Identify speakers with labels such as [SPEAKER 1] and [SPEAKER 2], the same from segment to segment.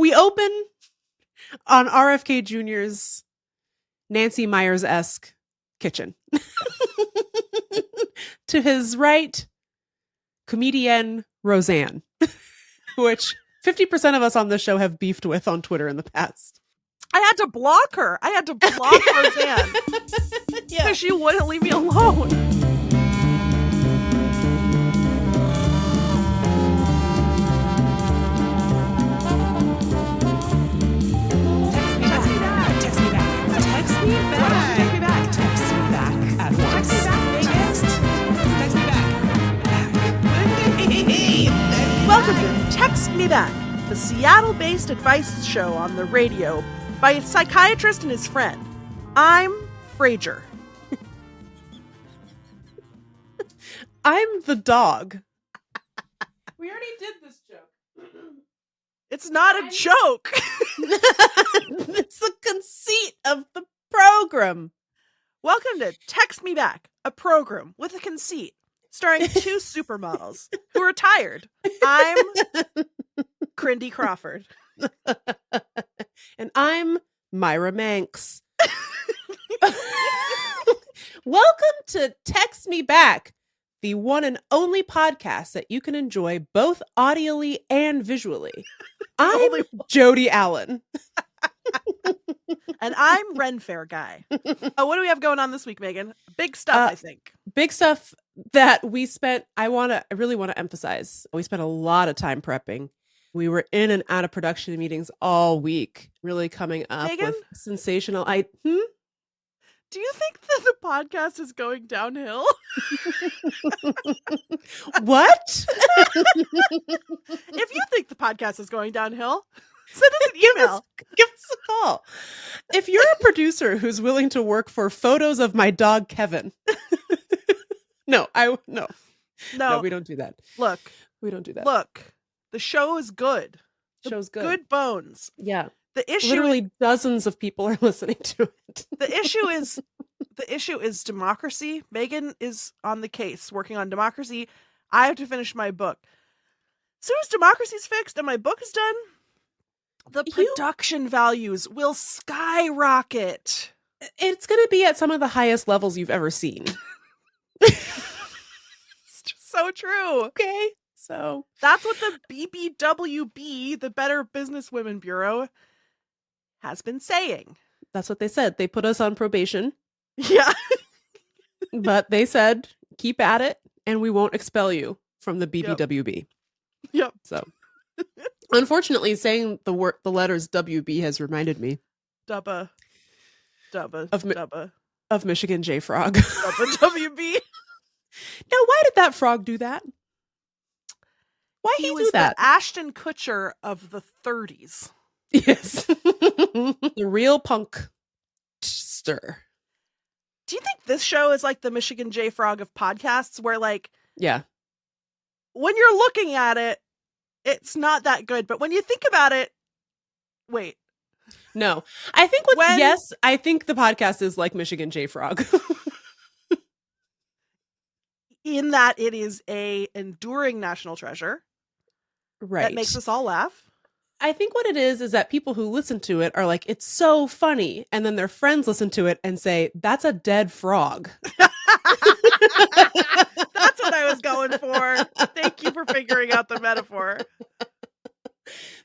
[SPEAKER 1] We open on RFK Jr.'s Nancy Myers-esque kitchen. To his right, comedienne Roseanne, which 50% of us on this show have beefed with on Twitter in the past.
[SPEAKER 2] I had to block her. I had to block Roseanne because she wouldn't leave me alone. Welcome to Text Me Back, the Seattle-based advice show on the radio by a psychiatrist and his friend. I'm Frasier.
[SPEAKER 1] I'm the dog. We already did this joke.
[SPEAKER 2] It's not a joke.
[SPEAKER 1] It's the conceit of the program.
[SPEAKER 2] Welcome to Text Me Back, a program with a conceit starring two supermodels who are tired. I'm Crindy Crawford.
[SPEAKER 1] And I'm Myra Manx. Welcome to Text Me Back, the one and only podcast that you can enjoy both audially and visually. I'm Jody Allen.
[SPEAKER 2] And I'm Ren Fair Guy. Oh, what do we have going on this week, Meagan? Big stuff, I think.
[SPEAKER 1] Big stuff that we spent, I really want to emphasize. We spent a lot of time prepping. We were in and out of production meetings all week, really coming up
[SPEAKER 2] Meagan?
[SPEAKER 1] with sensational.
[SPEAKER 2] Do you think that the podcast is going downhill?
[SPEAKER 1] What?
[SPEAKER 2] If you think the podcast is going downhill, send us an email.
[SPEAKER 1] Give us a call. If you're a producer who's willing to work for photos of my dog Kevin. No, we don't do that.
[SPEAKER 2] Look,
[SPEAKER 1] we don't do that.
[SPEAKER 2] Look, the show is good.
[SPEAKER 1] The show's good.
[SPEAKER 2] Good bones.
[SPEAKER 1] Yeah.
[SPEAKER 2] The issue
[SPEAKER 1] literally dozens of people are listening to it.
[SPEAKER 2] The issue is democracy. Meagan is on the case working on democracy. I have to finish my book. As soon as democracy's fixed and my book is done, the production values will skyrocket.
[SPEAKER 1] It's going to be at some of the highest levels you've ever seen.
[SPEAKER 2] It's just so true.
[SPEAKER 1] Okay. So
[SPEAKER 2] that's what the BBWB, the Better Business Women Bureau, has been saying.
[SPEAKER 1] That's what they said. They put us on probation.
[SPEAKER 2] Yeah.
[SPEAKER 1] But they said, keep at it and we won't expel you from the BBWB.
[SPEAKER 2] Yep.
[SPEAKER 1] So unfortunately, saying the letters WB has reminded me
[SPEAKER 2] of
[SPEAKER 1] Michigan J Frog.
[SPEAKER 2] WB.
[SPEAKER 1] Now, why did that frog do that? Why he
[SPEAKER 2] was
[SPEAKER 1] do that?
[SPEAKER 2] The Ashton Kutcher of the 30s.
[SPEAKER 1] Yes. The real punkster.
[SPEAKER 2] Do you think this show is like the Michigan J Frog of podcasts where
[SPEAKER 1] yeah,
[SPEAKER 2] when you're looking at it, it's not that good, but when you think about it, wait.
[SPEAKER 1] No. I think I think the podcast is like Michigan J Frog.
[SPEAKER 2] In that it is a enduring national treasure.
[SPEAKER 1] Right.
[SPEAKER 2] That makes us all laugh.
[SPEAKER 1] I think what it is that people who listen to it are like, it's so funny. And then their friends listen to it and say, that's a dead frog.
[SPEAKER 2] That's what I was going for. Thank you for figuring out the metaphor.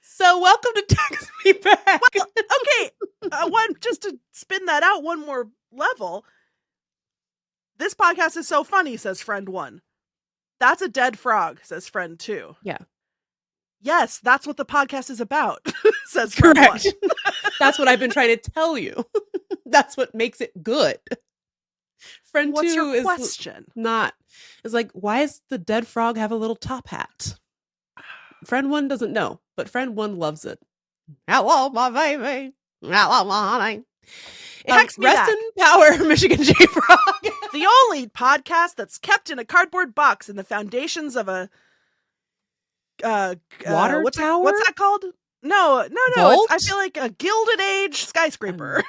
[SPEAKER 1] So welcome to Text Me Back.
[SPEAKER 2] Well, okay. Just to spin that out one more level. This podcast is so funny, says friend 1. That's a dead frog, says friend 2.
[SPEAKER 1] Yeah.
[SPEAKER 2] Yes, that's what the podcast is about, says friend 1.
[SPEAKER 1] That's what I've been trying to tell you. That's what makes it good. Friend
[SPEAKER 2] What's
[SPEAKER 1] 2
[SPEAKER 2] your
[SPEAKER 1] is
[SPEAKER 2] question?
[SPEAKER 1] Is like, why does the dead frog have a little top hat? Friend 1 doesn't know, but friend 1 loves it. Hello, my baby. Hello, my honey.
[SPEAKER 2] Text me
[SPEAKER 1] rest
[SPEAKER 2] back.
[SPEAKER 1] in power, Michigan J Frog.
[SPEAKER 2] The only podcast that's kept in a cardboard box in the foundations of a
[SPEAKER 1] water tower.
[SPEAKER 2] What's that called? No.
[SPEAKER 1] Vault?
[SPEAKER 2] I feel like a Gilded Age skyscraper.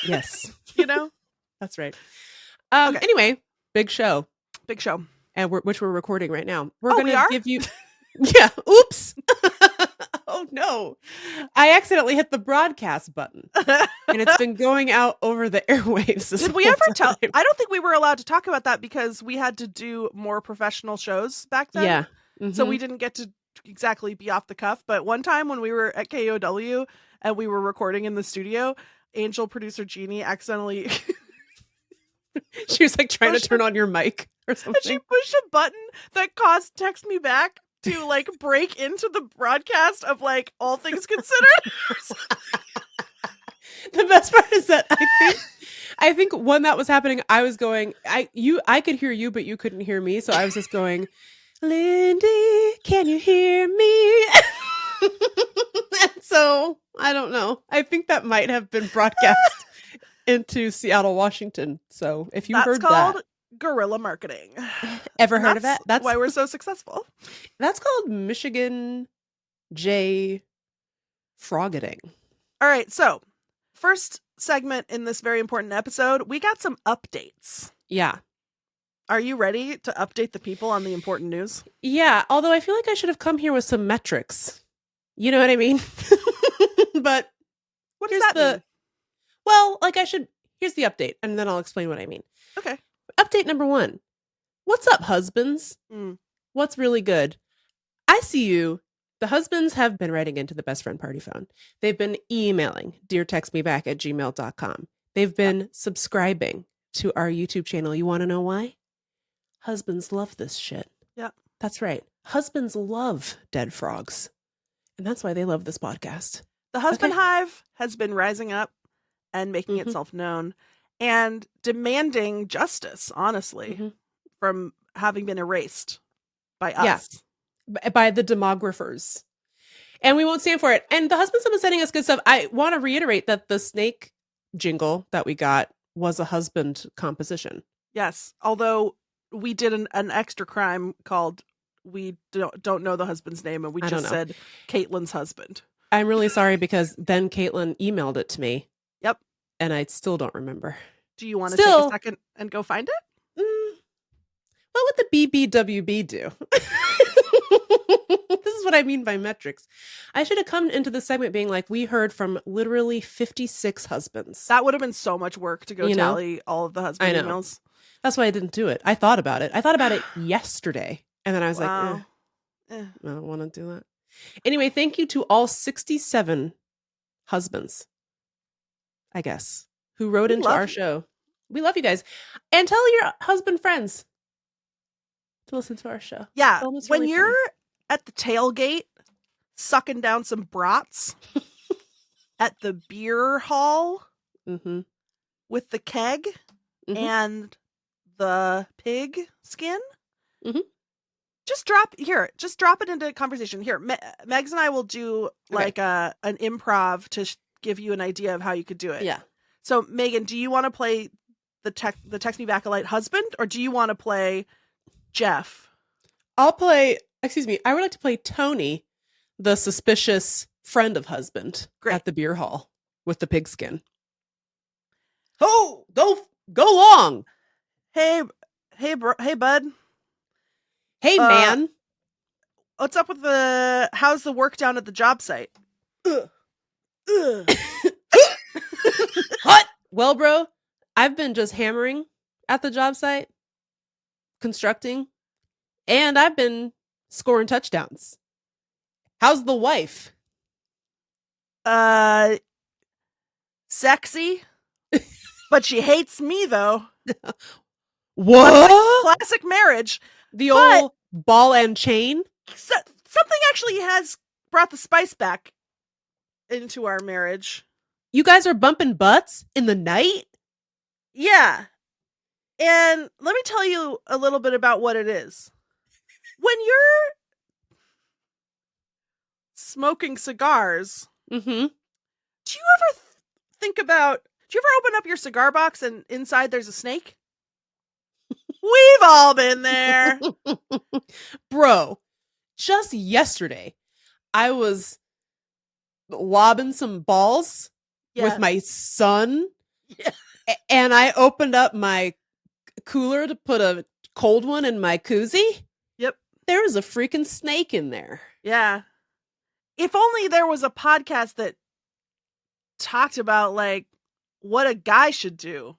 [SPEAKER 1] Yes,
[SPEAKER 2] you know,
[SPEAKER 1] that's right.
[SPEAKER 2] Okay.
[SPEAKER 1] Anyway, big show,
[SPEAKER 2] and
[SPEAKER 1] which we're recording right now.
[SPEAKER 2] We
[SPEAKER 1] gonna
[SPEAKER 2] are?
[SPEAKER 1] give you. Yeah. Oops. Oh no. I accidentally hit the broadcast button. And it's been going out over the airwaves.
[SPEAKER 2] Did we ever tell? I don't think we were allowed to talk about that because we had to do more professional shows back then.
[SPEAKER 1] Yeah.
[SPEAKER 2] So we didn't get to exactly be off the cuff. But one time when we were at KOW and we were recording in the studio, Angel producer Jeannie accidentally
[SPEAKER 1] she was like trying to turn on your mic or something.
[SPEAKER 2] and she pushed a button that caused Text Me Back to like break into the broadcast of like All Things Considered.
[SPEAKER 1] The best part is that I think when that was happening, I was going, I could hear you, but you couldn't hear me. So I was just going, Lindy, can you hear me? And so I don't know. I think that might have been broadcast into Seattle, Washington. So if you heard
[SPEAKER 2] called
[SPEAKER 1] that,
[SPEAKER 2] guerrilla marketing.
[SPEAKER 1] Ever heard of it?
[SPEAKER 2] That's why we're so successful.
[SPEAKER 1] That's called Michigan J Froggeting.
[SPEAKER 2] All right, so first segment in this very important episode, we got some updates.
[SPEAKER 1] Yeah.
[SPEAKER 2] Are you ready to update the people on the important news?
[SPEAKER 1] Yeah, although I feel like I should have come here with some metrics. You know what I mean? But
[SPEAKER 2] what does that mean?
[SPEAKER 1] Well, like here's the update, and then I'll explain what I mean.
[SPEAKER 2] Okay.
[SPEAKER 1] Update number 1. What's up, husbands? What's really good? I see you. The husbands have been writing into the best friend party phone. They've been emailing deartextmeback@gmail.com. They've been subscribing to our YouTube channel. You want to know why? Husbands love this shit.
[SPEAKER 2] Yeah.
[SPEAKER 1] That's right. Husbands love dead frogs. And that's why they love this podcast.
[SPEAKER 2] The husband hive has been rising up and making itself known and demanding justice, honestly, from having been erased by us.
[SPEAKER 1] Yeah. By the demographers. And we won't stand for it. And the husbands have been sending us good stuff. I want to reiterate that the snake jingle that we got was a husband composition.
[SPEAKER 2] Yes. Although we did an extra crime called we don't know the husband's name, and we just said Caitlin's husband.
[SPEAKER 1] I'm really sorry because then Caitlin emailed it to me.
[SPEAKER 2] Yep.
[SPEAKER 1] And I still don't remember.
[SPEAKER 2] Do you want to take a second and go find it?
[SPEAKER 1] What would the BBWB do? This is what I mean by metrics. I should have come into the segment being like, we heard from literally 56 husbands.
[SPEAKER 2] That would have been so much work to go tally all of the husband emails.
[SPEAKER 1] That's why I didn't do it. I thought about it. I thought about it yesterday. And then I was like, I don't want to do that. Anyway, thank you to all 67 husbands, I guess, who wrote into our show. We love you guys. And tell your husband friends to listen to our show.
[SPEAKER 2] Yeah. When you're at the tailgate sucking down some brats at the beer hall with the keg and the pig skin, just drop it into conversation. Here, Megs and I will do like an improv to give you an idea of how you could do it.
[SPEAKER 1] Yeah.
[SPEAKER 2] So Meagan, do you want to play the Text Me Back a Light husband, or do you want to play Jeff?
[SPEAKER 1] I would like to play Tony, the suspicious friend of husband at the beer hall with the pigskin. Oh, go long.
[SPEAKER 2] Hey, bud.
[SPEAKER 1] Hey, man.
[SPEAKER 2] What's up with how's the work down at the job site?
[SPEAKER 1] What? Well, bro, I've been just hammering at the job site, constructing, and I've been scoring touchdowns. How's the wife?
[SPEAKER 2] Sexy, but she hates me though.
[SPEAKER 1] What?
[SPEAKER 2] Classic marriage.
[SPEAKER 1] The old ball and chain?
[SPEAKER 2] Something actually has brought the spice back into our marriage.
[SPEAKER 1] You guys are bumping butts in the night?
[SPEAKER 2] Yeah. And let me tell you a little bit about what it is. When you're smoking cigars, do you ever think about, do you ever open up your cigar box and inside there's a snake? We've all been there.
[SPEAKER 1] Bro, just yesterday, I was lobbing some balls with my son. Yeah. And I opened up my cooler to put a cold one in my koozie.
[SPEAKER 2] Yep.
[SPEAKER 1] There was a freaking snake in there.
[SPEAKER 2] Yeah. if only there was a podcast that talked about like what a guy should do.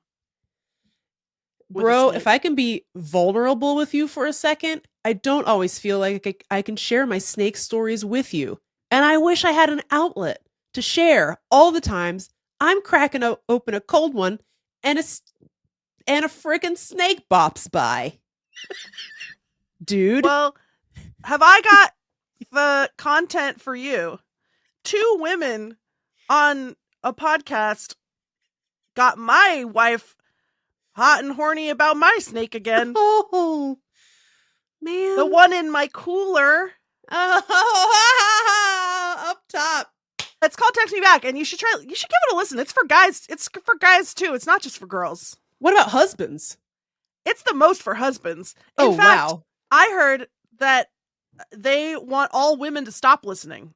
[SPEAKER 1] Bro, if I can be vulnerable with you for a second, I don't always feel like I can share my snake stories with you. And I wish I had an outlet to share all the times I'm cracking open a cold one and a freaking snake bops by. Dude.
[SPEAKER 2] Well, have I got the content for you? 2 women on a podcast got my wife hot and horny about my snake again.
[SPEAKER 1] Oh, man.
[SPEAKER 2] The one in my cooler.
[SPEAKER 1] Oh, up top.
[SPEAKER 2] It's called Text Me Back, and you should give it a listen. It's for guys. It's for guys too. It's not just for girls.
[SPEAKER 1] What about husbands?
[SPEAKER 2] It's the most for husbands.
[SPEAKER 1] In
[SPEAKER 2] fact,
[SPEAKER 1] wow.
[SPEAKER 2] I heard that they want all women to stop listening.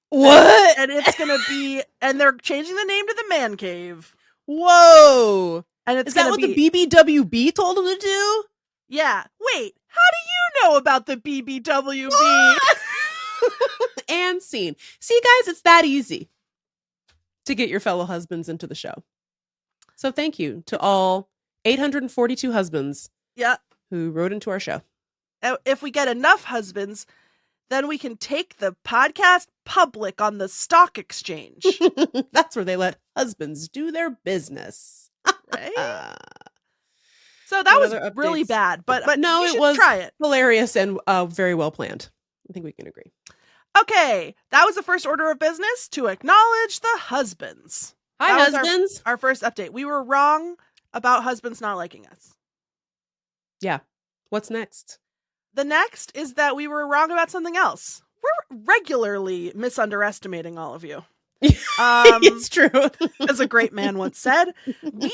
[SPEAKER 1] What?
[SPEAKER 2] And it's going to be, and they're changing the name to the Man Cave.
[SPEAKER 1] Whoa.
[SPEAKER 2] And it's
[SPEAKER 1] Is that what the BBWB told them to do?
[SPEAKER 2] Yeah. Wait, how do you know about the BBWB?
[SPEAKER 1] And scene. See, guys, it's that easy to get your fellow husbands into the show. So thank you to all 842 husbands who wrote into our show.
[SPEAKER 2] If we get enough husbands, then we can take the podcast public on the stock exchange.
[SPEAKER 1] That's where they let husbands do their business.
[SPEAKER 2] Right? So that was really bad, but no, it was try it.
[SPEAKER 1] Hilarious and very well planned. I think we can agree.
[SPEAKER 2] Okay, that was the first order of business, to acknowledge the husbands.
[SPEAKER 1] Hi, husbands.
[SPEAKER 2] Our first update. We were wrong about husbands not liking us.
[SPEAKER 1] Yeah. What's next?
[SPEAKER 2] The next is that we were wrong about something else. We're regularly misunderestimating all of you.
[SPEAKER 1] It's true.
[SPEAKER 2] As a great man once said. We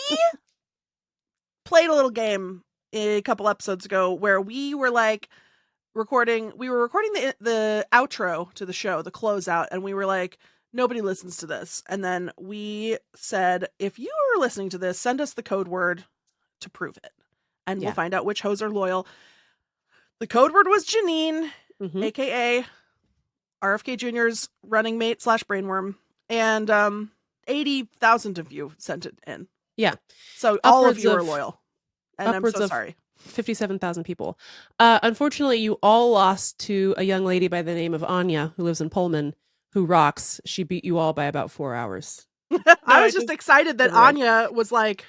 [SPEAKER 2] played a little game a couple episodes ago where we were like recording the outro to the show, the closeout, and we were like, nobody listens to this. And then we said, if you are listening to this, send us the code word to prove it. And we'll find out which hoes are loyal. The code word was Janine, aka RFK Jr.'s running mate / brainworm. And 80,000 of you sent it in.
[SPEAKER 1] Yeah.
[SPEAKER 2] So all of you are loyal. And I'm so sorry.
[SPEAKER 1] 57,000 people. Unfortunately, you all lost to a young lady by the name of Anya, who lives in Pullman, who rocks. She beat you all by about 4 hours.
[SPEAKER 2] I was just excited that Anya was like,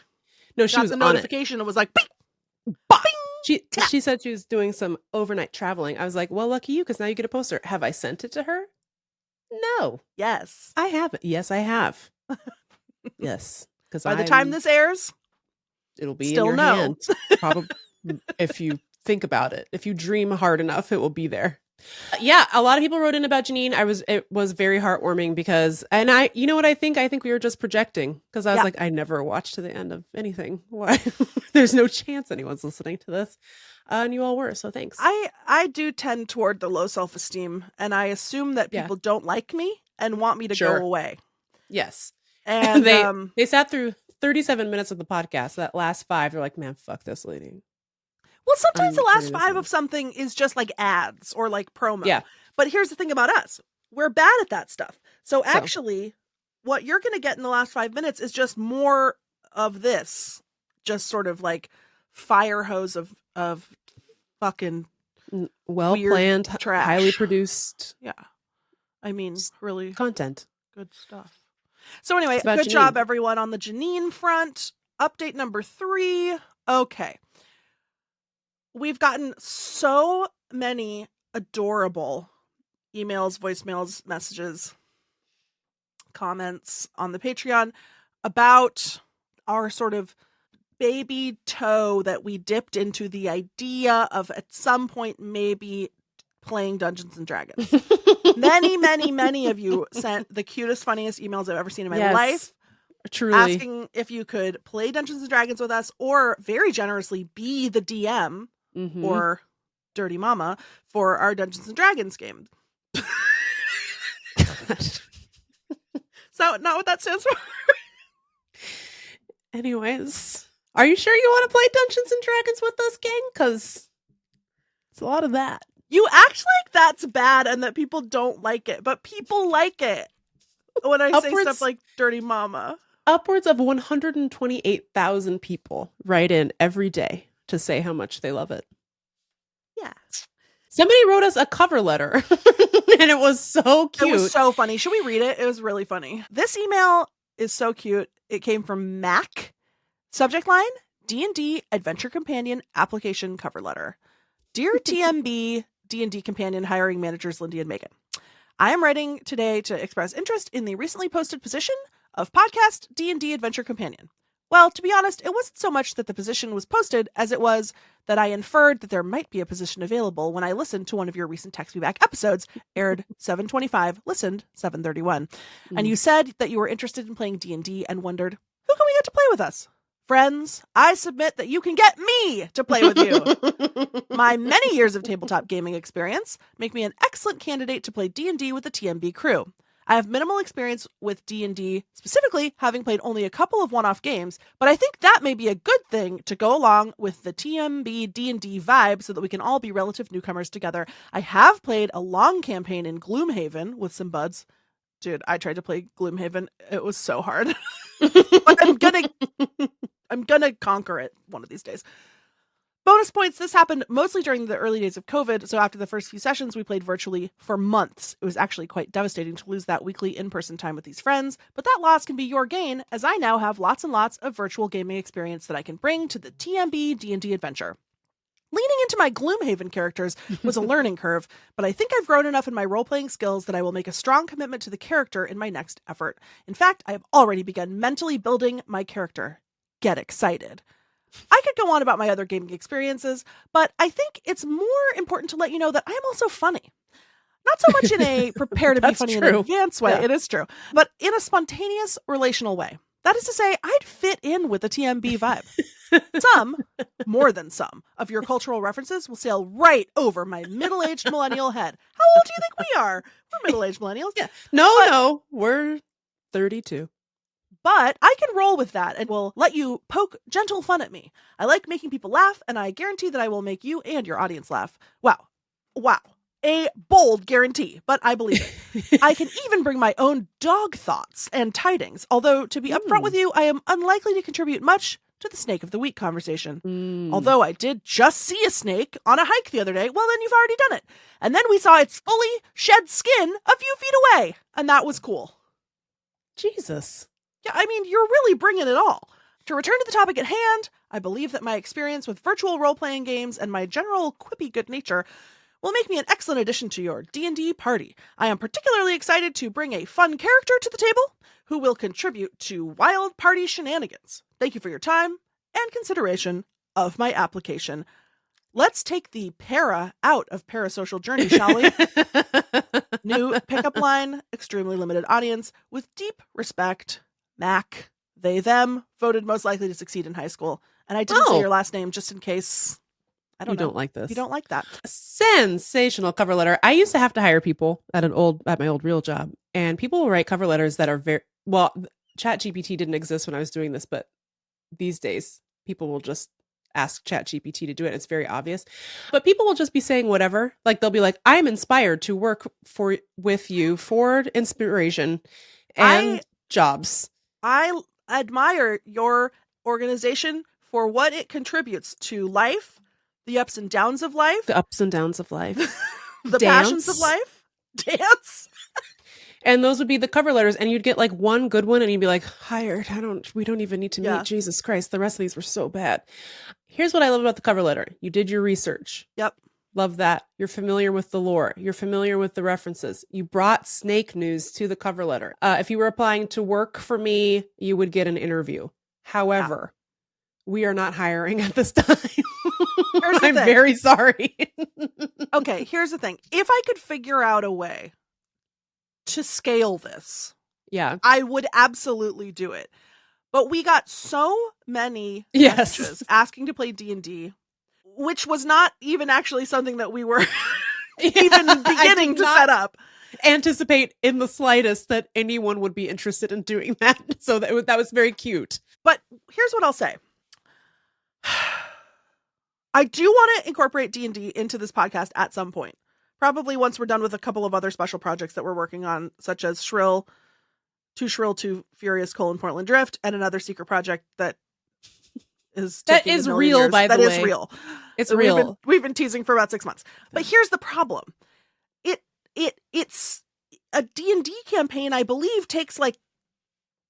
[SPEAKER 1] no, she was
[SPEAKER 2] the notification and was like, bing,
[SPEAKER 1] bing. She said she was doing some overnight traveling. I was like, well, lucky you, because now you get a poster. Have I sent it to her? No.
[SPEAKER 2] Yes.
[SPEAKER 1] I haven't. Yes, I have. Yes. Because
[SPEAKER 2] by the time this airs,
[SPEAKER 1] it'll be still in your hand. Probably, if you think about it. If you dream hard enough, it will be there. Yeah, a lot of people wrote in about Janine. It was very heartwarming because, and you know what I think? I think we were just projecting because I was like, I never watched to the end of anything. Why? There's no chance anyone's listening to this. And you all were, so thanks.
[SPEAKER 2] I do tend toward the low self-esteem, and I assume that people don't like me and want me to go away.
[SPEAKER 1] Yes.
[SPEAKER 2] And
[SPEAKER 1] they sat through 37 minutes of the podcast. That last 5, they're like, man, fuck this lady.
[SPEAKER 2] Well, sometimes the last 5 of something is just like ads or like promo.
[SPEAKER 1] Yeah.
[SPEAKER 2] But here's the thing about us. We're bad at that stuff. So actually, what you're going to get in the last 5 minutes is just more of this. Just sort of like fire hose of fucking
[SPEAKER 1] well-planned, highly produced.
[SPEAKER 2] Yeah. I mean, really
[SPEAKER 1] content.
[SPEAKER 2] Good stuff. So anyway, good job everyone on the Janine front. Update number 3. Okay. We've gotten so many adorable emails, voicemails, messages, comments on the Patreon about our sort of baby toe that we dipped into the idea of at some point maybe playing Dungeons and Dragons. Many of you sent the cutest, funniest emails I've ever seen in my life.
[SPEAKER 1] Truly.
[SPEAKER 2] Asking if you could play Dungeons and Dragons with us or very generously be the DM or Dirty Mama for our Dungeons and Dragons game. So not what that stands for.
[SPEAKER 1] Anyways, are you sure you want to play Dungeons and Dragons with us, gang? Because it's a lot of that.
[SPEAKER 2] You act like that's bad and that people don't like it, but people like it when I say stuff like dirty mama.
[SPEAKER 1] Upwards of 128,000 people write in every day to say how much they love it.
[SPEAKER 2] Yeah.
[SPEAKER 1] Somebody wrote us a cover letter and it was so cute.
[SPEAKER 2] It was so funny. Should we read it? It was really funny. This email is so cute. It came from Mac. Subject line, D&D Adventure Companion Application Cover Letter. Dear TMB D&D Companion Hiring Managers Lindy and Meagan, I am writing today to express interest in the recently posted position of podcast D&D Adventure Companion. Well, to be honest, it wasn't so much that the position was posted as it was that I inferred that there might be a position available when I listened to one of your recent Text Me Back episodes, aired 7/25, listened 7/31. And you said that you were interested in playing D&D and wondered, who can we get to play with us? Friends, I submit that you can get me to play with you. My many years of tabletop gaming experience make me an excellent candidate to play D&D with the TMB crew. I have minimal experience with D&D, specifically having played only a couple of one-off games, but I think that may be a good thing to go along with the TMB D&D vibe so that we can all be relative newcomers together. I have played a long campaign in Gloomhaven with some buds. Dude, I tried to play Gloomhaven. It was so hard. But I'm gonna conquer it one of these days. Bonus points, this happened mostly during the early days of COVID, so after the first few sessions, we played virtually for months. It was actually quite devastating to lose that weekly in-person time with these friends, but that loss can be your gain, as I now have lots and lots of virtual gaming experience that I can bring to the TMB D&D adventure. Leaning into my Gloomhaven characters was a learning curve, but I think I've grown enough in my role-playing skills that I will make a strong commitment to the character in my next effort. In fact, I have already begun mentally building my character. Get excited. I could go on about my other gaming experiences, but I think it's more important to let you know that I am also funny. Not so much in a prepare to be funny in advance way, it is true, but in a spontaneous relational way. That is to say, I'd fit in with the TMB vibe. Some, more than some, of your cultural references will sail right over my middle-aged millennial head. How old do you think we are? We're middle-aged millennials.
[SPEAKER 1] Yeah. No, we're 32.
[SPEAKER 2] But I can roll with that and will let you poke gentle fun at me. I like making people laugh, and I guarantee that I will make you and your audience laugh. Wow. A bold guarantee, but I believe it. I can even bring my own dog thoughts and tidings, although to be upfront with you, I am unlikely to contribute much to the snake of the week conversation. Although I did just see a snake on a hike the other day, well, then you've already done it. And then we saw its fully shed skin a few feet away, and that was cool.
[SPEAKER 1] Jesus.
[SPEAKER 2] Yeah, I mean, you're really bringing it all. To return to the topic at hand, I believe that my experience with virtual role-playing games and my general quippy good nature will make me an excellent addition to your D&D party. I am particularly excited to bring a fun character to the table who will contribute to wild party shenanigans. Thank you for your time and consideration of my application. Let's take the para out of parasocial journey, shall we? New pickup line, extremely limited audience, with deep respect. Mac, they, them, voted most likely to succeed in high school. And I didn't say your last name just in case, I don't know.
[SPEAKER 1] You don't like this.
[SPEAKER 2] You don't like that.
[SPEAKER 1] Sensational cover letter. I used to have to hire people at my old real job. And people will write cover letters that are ChatGPT didn't exist when I was doing this, but these days people will just ask ChatGPT to do it. It's very obvious. But people will just be saying whatever. Like they'll be like, I'm inspired to work with you for inspiration and jobs. I
[SPEAKER 2] admire your organization for what it contributes to life, the ups and downs of life.
[SPEAKER 1] The ups and downs of life.
[SPEAKER 2] The passions of life. Dance.
[SPEAKER 1] And those would be the cover letters. And you'd get like one good one and you'd be like, hired. We don't even need to meet. Jesus Christ. The rest of these were so bad. Here's what I love about the cover letter. You did your research.
[SPEAKER 2] Yep.
[SPEAKER 1] Love that. You're familiar with the lore. You're familiar with the references. You brought snake news to the cover letter. If you were applying to work for me, you would get an interview. However, we are not hiring at this time. I'm very sorry.
[SPEAKER 2] Okay, here's the thing. If I could figure out a way to scale this, I would absolutely do it. But we got so many messages asking to play D&D, which was not even actually something that we were even beginning to set up.
[SPEAKER 1] Anticipate in the slightest that anyone would be interested in doing that. So that was very cute.
[SPEAKER 2] But here's what I'll say. I do want to incorporate D&D into this podcast at some point. Probably once we're done with a couple of other special projects that we're working on, such as Too Shrill, Too Furious, Portland Drift, and another secret project that is taking
[SPEAKER 1] That is
[SPEAKER 2] a million
[SPEAKER 1] real,
[SPEAKER 2] years.
[SPEAKER 1] by the
[SPEAKER 2] That is
[SPEAKER 1] way.
[SPEAKER 2] real.
[SPEAKER 1] It's real.
[SPEAKER 2] We've been teasing for about 6 months. But here's the problem. It's a D&D campaign, I believe, takes like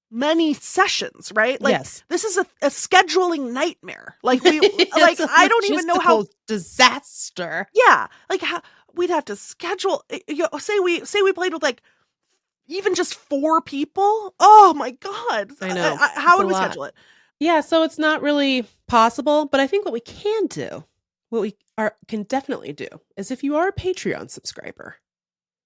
[SPEAKER 2] many sessions, right? Like,
[SPEAKER 1] yes.
[SPEAKER 2] This is a scheduling nightmare. Like I don't even know how
[SPEAKER 1] disaster.
[SPEAKER 2] Yeah, like how we'd have to schedule. Say we played with like even just 4 people. Oh my god!
[SPEAKER 1] I know.
[SPEAKER 2] How would we schedule it?
[SPEAKER 1] Yeah, so it's not really possible. But I think what we can do, can definitely do, is if you are a Patreon subscriber,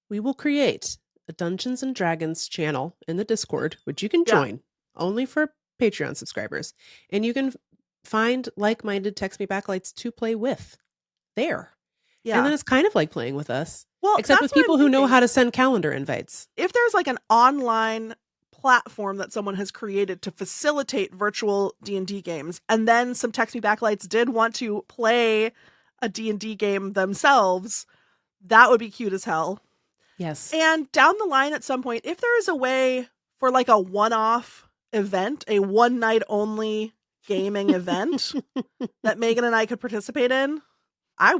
[SPEAKER 1] we will create a Dungeons and Dragons channel in the Discord, which you can join only for Patreon subscribers. And you can find like-minded Text Me Backlights to play with there. Yeah. And then it's kind of like playing with us. Well, except with people who know how to send calendar invites.
[SPEAKER 2] If there's like an online platform that someone has created to facilitate virtual D&D games, and then some Text Me Backlights did want to play a D&D game themselves, that would be cute as hell.
[SPEAKER 1] Yes.
[SPEAKER 2] And down the line at some point, if there is a way for like a one-off event, a one-night only gaming event that Meagan and I could participate in, I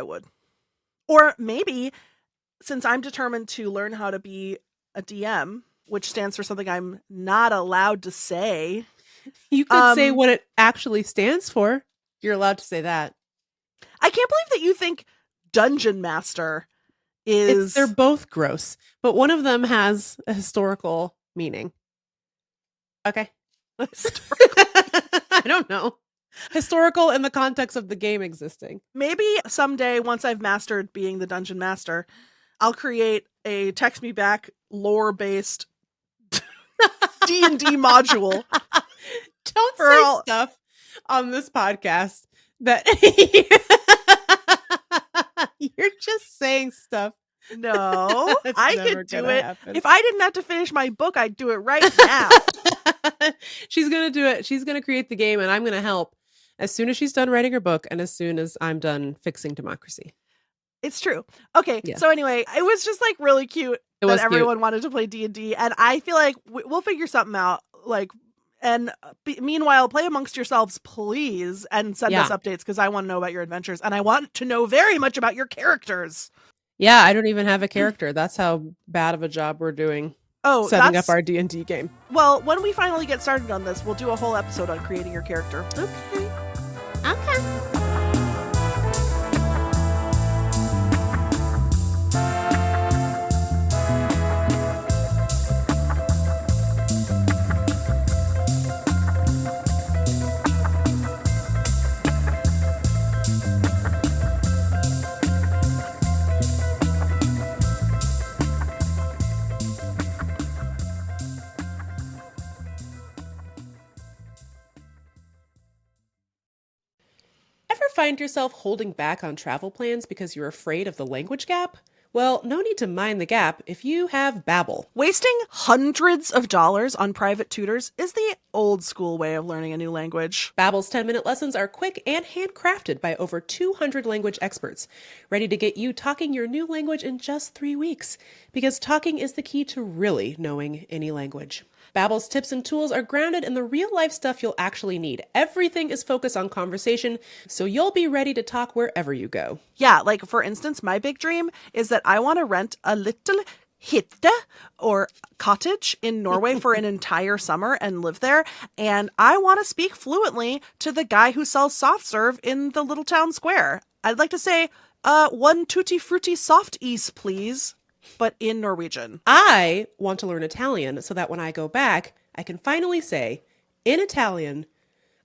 [SPEAKER 2] would. Or maybe, since I'm determined to learn how to be a DM, which stands for something I'm not allowed to say.
[SPEAKER 1] You could say what it actually stands for. You're allowed to say that.
[SPEAKER 2] I can't believe that you think Dungeon Master is...
[SPEAKER 1] They're both gross, but one of them has a historical meaning. Okay. I don't know. Historical in the context of the game existing.
[SPEAKER 2] Maybe someday, once I've mastered being the Dungeon Master, I'll create a Text Me Back lore-based D&D module.
[SPEAKER 1] Don't say stuff on this podcast that you're just saying stuff.
[SPEAKER 2] No, I could do it.
[SPEAKER 1] Happen.
[SPEAKER 2] If I didn't have to finish my book, I'd do it right now.
[SPEAKER 1] She's going to do it. She's going to create the game and I'm going to help as soon as she's done writing her book and as soon as I'm done fixing democracy.
[SPEAKER 2] It's true. Okay. Yeah. So anyway, it was just like really cute that everyone wanted to play D&D. And I feel like we'll figure something out. Like, and meanwhile, play amongst yourselves, please, and send us updates because I want to know about your adventures and I want to know very much about your characters.
[SPEAKER 1] Yeah, I don't even have a character. That's how bad of a job we're doing. Setting up our D&D game.
[SPEAKER 2] Well, when we finally get started on this, we'll do a whole episode on creating your character.
[SPEAKER 1] Okay. Find yourself holding back on travel plans because you're afraid of the language gap? Well, no need to mind the gap if you have Babbel.
[SPEAKER 2] Wasting hundreds of dollars on private tutors is the old school way of learning a new language.
[SPEAKER 1] Babbel's 10-minute lessons are quick and handcrafted by over 200 language experts, ready to get you talking your new language in just 3 weeks, because talking is the key to really knowing any language. Babbel's tips and tools are grounded in the real-life stuff you'll actually need. Everything is focused on conversation, so you'll be ready to talk wherever you go.
[SPEAKER 2] Yeah, like for instance, my big dream is that I want to rent a little hytte or cottage in Norway for an entire summer and live there. And I want to speak fluently to the guy who sells soft serve in the little town square. I'd like to say, 1 tutti frutti soft is, please. But in Norwegian.
[SPEAKER 1] I want to learn Italian so that when I go back, I can finally say, in Italian,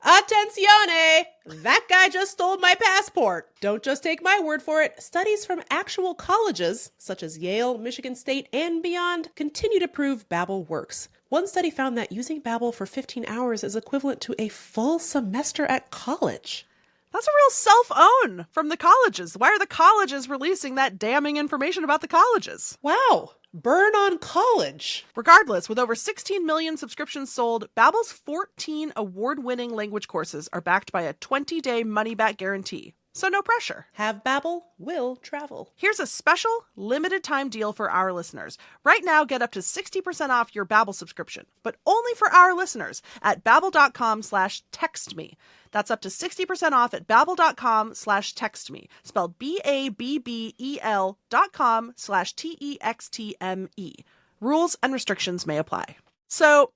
[SPEAKER 1] Attenzione! That guy just stole my passport. Don't just take my word for it. Studies from actual colleges, such as Yale, Michigan State, and beyond, continue to prove Babbel works. One study found that using Babbel for 15 hours is equivalent to a full semester at college.
[SPEAKER 2] That's a real self-own from the colleges. Why are the colleges releasing that damning information about the colleges?
[SPEAKER 1] Wow. Burn on college.
[SPEAKER 2] Regardless, with over 16 million subscriptions sold, Babbel's 14 award-winning language courses are backed by a 20-day money-back guarantee. So no pressure.
[SPEAKER 1] Have Babbel, will travel.
[SPEAKER 2] Here's a special limited time deal for our listeners. Right now, get up to 60% off your Babbel subscription, but only for our listeners at babbel.com/textme. That's up to 60% off at babbel.com/textme, spelled BABBEL.com/TEXTME. Rules and restrictions may apply. So,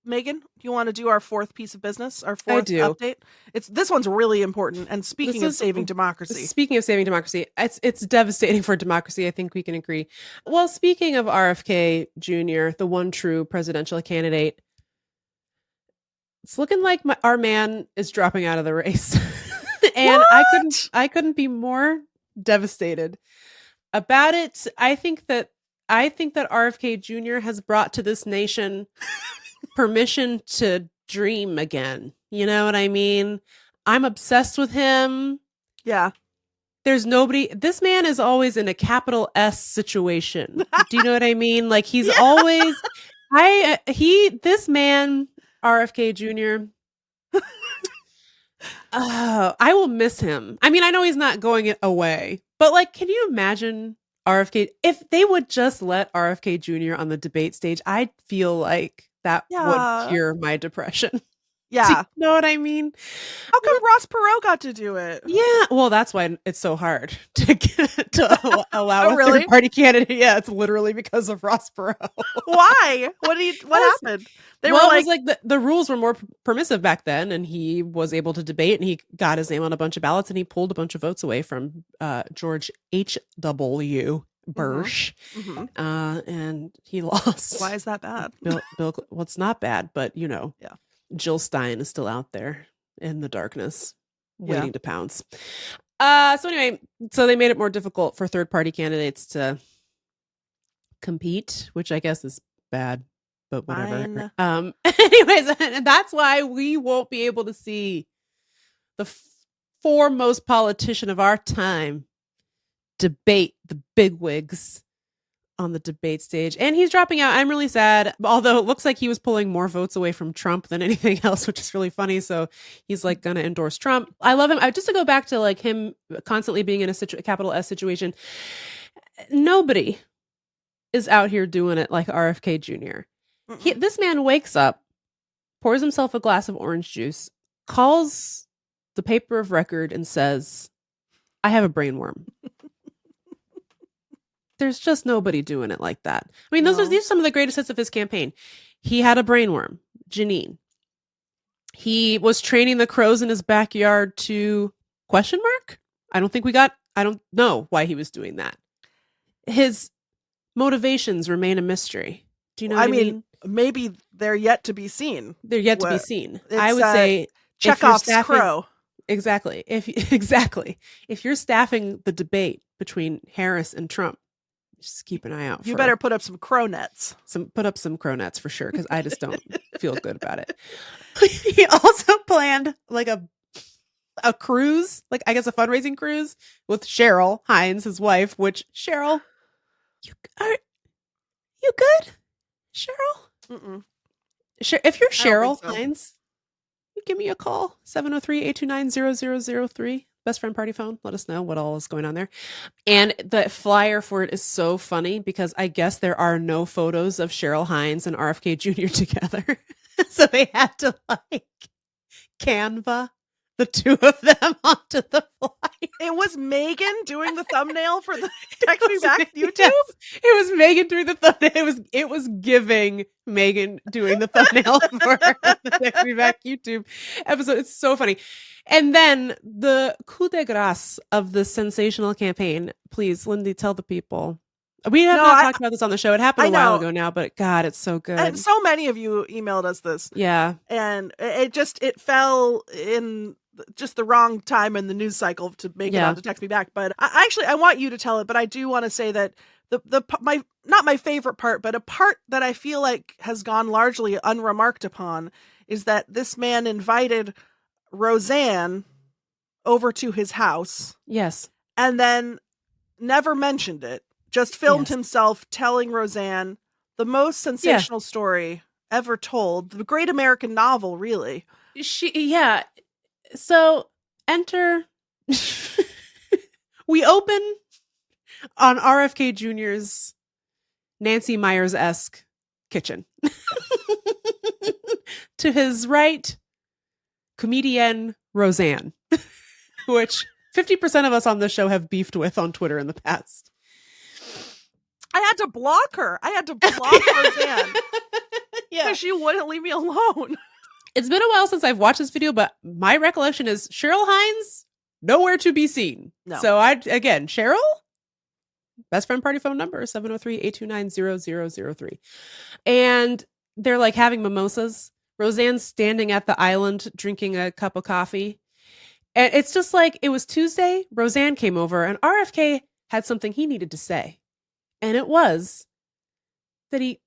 [SPEAKER 2] Meagan, do you want to do our fourth piece of business, our fourth update? This one's really important. And speaking of saving democracy.
[SPEAKER 1] Speaking of saving democracy, it's devastating for democracy. I think we can agree. Well, speaking of RFK Jr., the one true presidential candidate, it's looking like our man is dropping out of the race. And
[SPEAKER 2] what?
[SPEAKER 1] I couldn't be more devastated about it. I think that RFK Jr. has brought to this nation permission to dream again. You know what I mean? I'm obsessed with him.
[SPEAKER 2] Yeah.
[SPEAKER 1] There's nobody. This man is always in a capital S situation. Do you know what I mean? Like he's always. This man, RFK Jr. I will miss him. I mean, I know he's not going away, but like, can you imagine RFK? If they would just let RFK Jr. on the debate stage, I'd feel like that would cure my depression.
[SPEAKER 2] Yeah.
[SPEAKER 1] Do you know what I mean?
[SPEAKER 2] How come Ross Perot got to do it?
[SPEAKER 1] Yeah. Well, that's why it's so hard to allow a
[SPEAKER 2] really?
[SPEAKER 1] third-party candidate. Yeah, it's literally because of Ross Perot.
[SPEAKER 2] Why? What happened?
[SPEAKER 1] It was like the rules were more permissive back then, and he was able to debate, and he got his name on a bunch of ballots, and he pulled a bunch of votes away from George H.W. Bush, and he lost.
[SPEAKER 2] Why is that bad?
[SPEAKER 1] Bill, well, it's not bad, but
[SPEAKER 2] Yeah.
[SPEAKER 1] Jill Stein is still out there in the darkness, waiting to pounce. So anyway, so they made it more difficult for third-party candidates to compete, which I guess is bad, but whatever. Anyways, and that's why we won't be able to see the foremost politician of our time debate the bigwigs on the debate stage. And he's dropping out. I'm really sad, although it looks like he was pulling more votes away from Trump than anything else, which is really funny. So he's like going to endorse Trump. I love him. Just to go back to like him constantly being in a capital S situation, nobody is out here doing it like RFK Jr. This man wakes up, pours himself a glass of orange juice, calls the paper of record and says, I have a brain worm. There's just nobody doing it like that. I mean, these are some of the greatest hits of his campaign. He had a brain worm, Janine. He was training the crows in his backyard to ? I don't know why he was doing that. His motivations remain a mystery. Do you know what I mean?
[SPEAKER 2] Maybe they're yet to be seen.
[SPEAKER 1] They're yet to be seen. I would say
[SPEAKER 2] Chekhov's crow.
[SPEAKER 1] Exactly. If you're staffing the debate between Harris and Trump, just keep an eye out.
[SPEAKER 2] You better put up some crow nets.
[SPEAKER 1] Put up some crow nets for sure, because I just don't feel good about it. He also planned like a cruise, like I guess a fundraising cruise with Cheryl Hines, his wife. Which Cheryl, you good, Cheryl? If you're Cheryl Hines, you give me a call, 703-829-0003. Best friend party phone. Let us know what all is going on there. And the flyer for it is so funny because I guess there are no photos of Cheryl Hines and RFK Jr. together. So they had to like Canva the two of them onto the flyer.
[SPEAKER 2] It was Meagan doing the thumbnail for the Text Me Back YouTube?
[SPEAKER 1] Yes, it was Meagan doing the thumbnail. It was giving Meagan doing the thumbnail for the Text Me Back YouTube episode. It's so funny. And then the coup de grace of the sensational campaign. Please, Lindy, tell the people. We have not talked about this on the show. It happened a while ago now, but God, it's so good.
[SPEAKER 2] And so many of you emailed us this.
[SPEAKER 1] Yeah.
[SPEAKER 2] And it fell in just the wrong time in the news cycle to make it on to Text Me Back. But I want you to tell it, but I do want to say that not my favorite part, but a part that I feel like has gone largely unremarked upon is that this man invited Roseanne over to his house.
[SPEAKER 1] Yes.
[SPEAKER 2] And then never mentioned it. Just filmed
[SPEAKER 1] Yes.
[SPEAKER 2] himself telling Roseanne the most sensational story ever told. The great American novel, really.
[SPEAKER 1] So enter. We open on RFK Jr.'s Nancy Myers-esque kitchen. To his right, comedian Roseanne, which 50% of us on the show have beefed with on Twitter in the past.
[SPEAKER 2] I had to block her. I had to block Roseanne.
[SPEAKER 1] Yeah.
[SPEAKER 2] Because she wouldn't leave me alone.
[SPEAKER 1] It's been a while since I've watched this video, but my recollection is Cheryl Hines, nowhere to be seen.
[SPEAKER 2] No.
[SPEAKER 1] So again, Cheryl, best friend party phone number, 703-829-0003. And they're like having mimosas. Roseanne's standing at the island drinking a cup of coffee. And it's just like, it was Tuesday. Roseanne came over and RFK had something he needed to say. And it was that he...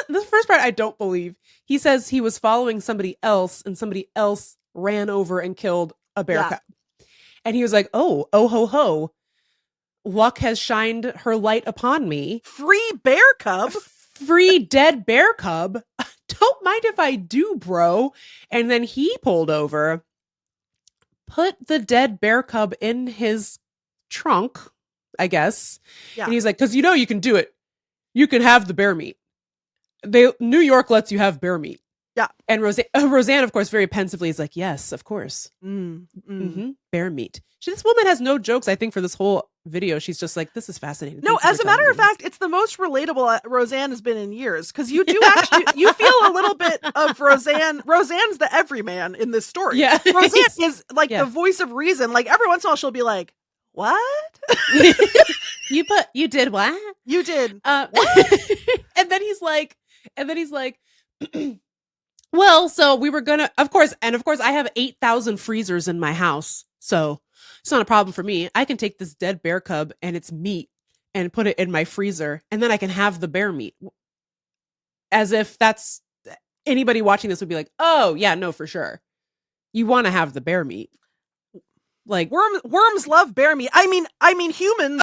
[SPEAKER 1] This first part I don't believe. He says he was following somebody else and somebody else ran over and killed a bear cub. And he was like, oh ho ho. Luck has shined her light upon me.
[SPEAKER 2] Free bear cub.
[SPEAKER 1] Free dead bear cub. Don't mind if I do, bro. And then he pulled over, put the dead bear cub in his trunk, I guess.
[SPEAKER 2] Yeah.
[SPEAKER 1] And he's like, because you can do it. You can have the bear meat. New York lets you have bear meat.
[SPEAKER 2] Yeah.
[SPEAKER 1] And Roseanne, of course, very pensively is like, yes, of course. Bear meat. This woman has no jokes, I think, for this whole video. She's just like, this is fascinating.
[SPEAKER 2] No, as a matter of fact, it's the most relatable Roseanne has been in years. Because you do actually, you feel a little bit of Roseanne. Roseanne's the everyman in this story.
[SPEAKER 1] Yeah.
[SPEAKER 2] Roseanne is like the voice of reason. Like every once in a while she'll be like, what?
[SPEAKER 1] You did what?
[SPEAKER 2] You did.
[SPEAKER 1] What? And then he's like, well, so we were gonna, of course, I have 8,000 freezers in my house. So it's not a problem for me. I can take this dead bear cub and its meat and put it in my freezer, and then I can have the bear meat. As if that's anybody watching this would be like, oh yeah, no, for sure. You want to have the bear meat. Like
[SPEAKER 2] worms love bear meat. I mean humans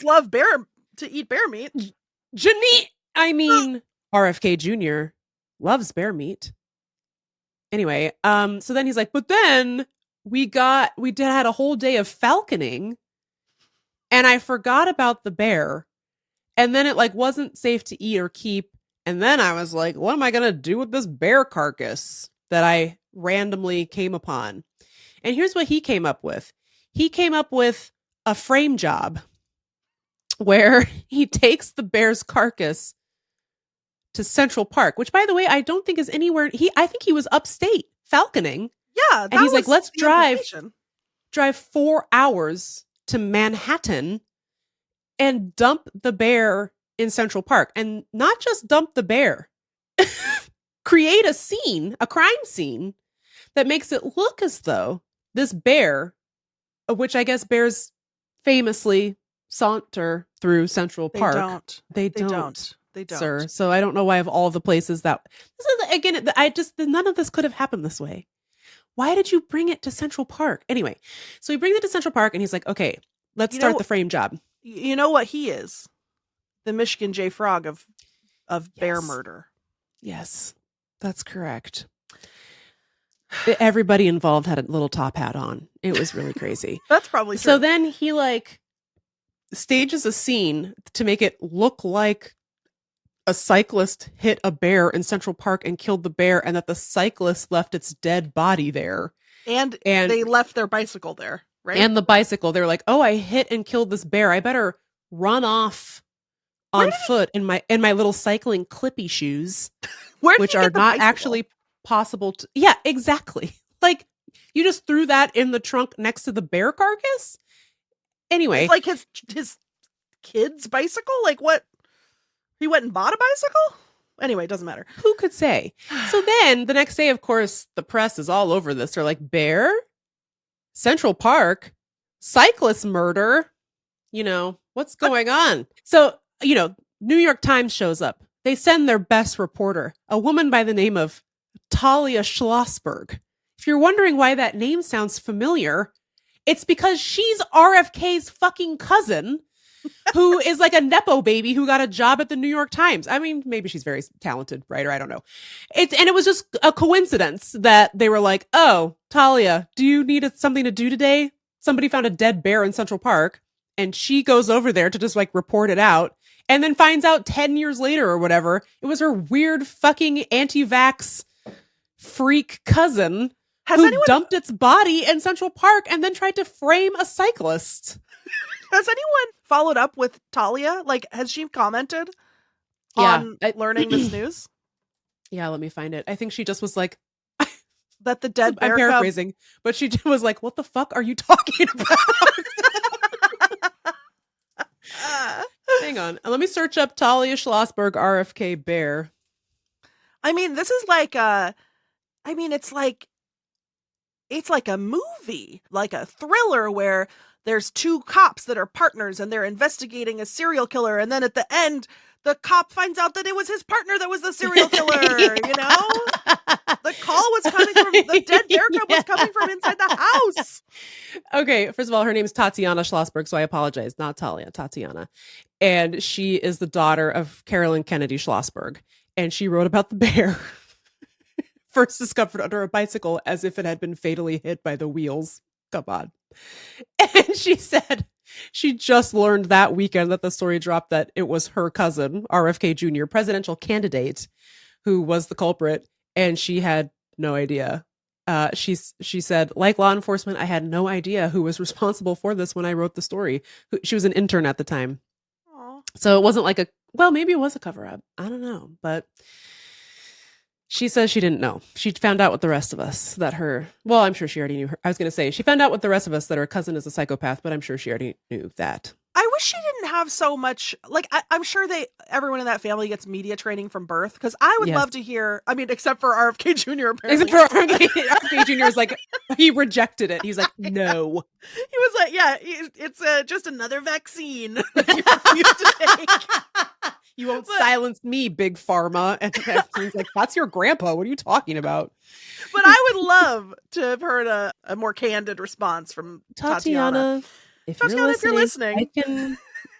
[SPEAKER 2] love to eat bear meat.
[SPEAKER 1] RFK Jr. loves bear meat. Anyway, so then he's like, but then we had a whole day of falconing and I forgot about the bear. And then it like wasn't safe to eat or keep. And then I was like, what am I going to do with this bear carcass that I randomly came upon? And here's what he came up with. He came up with a frame job where he takes the bear's carcass to Central Park, which by the way, I don't think is anywhere. I think he was upstate falconing.
[SPEAKER 2] Yeah.
[SPEAKER 1] And he's like, let's drive 4 hours to Manhattan and dump the bear in Central Park. And not just dump the bear, create a crime scene that makes it look as though this bear, which I guess bears famously saunter through Central Park. They don't. Sir. So I don't know why of all the places none of this could have happened this way. Why did you bring it to Central Park? Anyway, so he brings it to Central Park and he's like, okay, let's start the frame job.
[SPEAKER 2] You know what he is? The Michigan J. Frog of bear murder.
[SPEAKER 1] Yes, that's correct. Everybody involved had a little top hat on. It was really crazy.
[SPEAKER 2] That's probably true.
[SPEAKER 1] So then he like stages a scene to make it look like a cyclist hit a bear in Central Park and killed the bear, and that the cyclist left its dead body there.
[SPEAKER 2] And they left their bicycle there, right?
[SPEAKER 1] And the bicycle. They were like, oh, I hit and killed this bear. I better run off on foot in my little cycling clippy shoes, which are not actually possible to. Yeah, exactly. Like, you just threw that in the trunk next to the bear carcass? Anyway.
[SPEAKER 2] It's like his kid's bicycle? Like what? He went and bought a bicycle? Anyway, it doesn't matter.
[SPEAKER 1] Who could say? So then the next day, of course, the press is all over this. They're like, bear? Central Park? Cyclist murder? What's going on? So, New York Times shows up. They send their best reporter, a woman by the name of Talia Schlossberg. If you're wondering why that name sounds familiar, it's because she's RFK's fucking cousin who is like a Nepo baby who got a job at the New York Times. I mean, maybe she's very talented writer. I don't know. And it was just a coincidence that they were like, oh, Talia, do you need something to do today? Somebody found a dead bear in Central Park. And she goes over there to just like report it out and then finds out 10 years later or whatever, it was her weird fucking anti-vax freak cousin who dumped its body in Central Park and then tried to frame a cyclist.
[SPEAKER 2] Has anyone followed up with Talia? Like, has she commented on learning this news?
[SPEAKER 1] Yeah, let me find it. I think she just was like,
[SPEAKER 2] that the dead bear
[SPEAKER 1] I'm paraphrasing, but she was like, what the fuck are you talking about? Hang on. Let me search up Talia Schlossberg RFK bear.
[SPEAKER 2] I mean, this is like it's like a movie, like a thriller where there's two cops that are partners and they're investigating a serial killer. And then at the end, the cop finds out that it was his partner that was the serial killer, you know? The call was coming from, the dead bear cub was coming from inside the house.
[SPEAKER 1] Okay, first of all, her name is Tatiana Schlossberg, so I apologize. Not Talia, Tatiana. And she is the daughter of Carolyn Kennedy Schlossberg. And she wrote about the bear first discovered under a bicycle as if it had been fatally hit by the wheels. Come on. And she said she just learned that weekend that the story dropped that it was her cousin, RFK Jr., presidential candidate, who was the culprit. And she had no idea. She said, like law enforcement, I had no idea who was responsible for this when I wrote the story. She was an intern at the time.
[SPEAKER 2] Aww.
[SPEAKER 1] So it wasn't like maybe it was a cover up. I don't know. But she says she didn't know. She found out with the rest of us that I'm sure she already knew her. I was going to say, she found out with the rest of us that her cousin is a psychopath, but I'm sure she already knew that.
[SPEAKER 2] I wish she didn't have so much, like, I'm sure everyone in that family gets media training from birth, because I would love to hear, I mean, except for RFK Jr. apparently.
[SPEAKER 1] Except for RFK Jr. is like, he rejected it. He's like, no.
[SPEAKER 2] He was like, yeah, it's just another vaccine that you refuse to take.
[SPEAKER 1] You won't silence me, big pharma. And he's like, that's your grandpa. What are you talking about?
[SPEAKER 2] But I would love to have heard a more candid response from Tatiana.
[SPEAKER 1] If you're listening,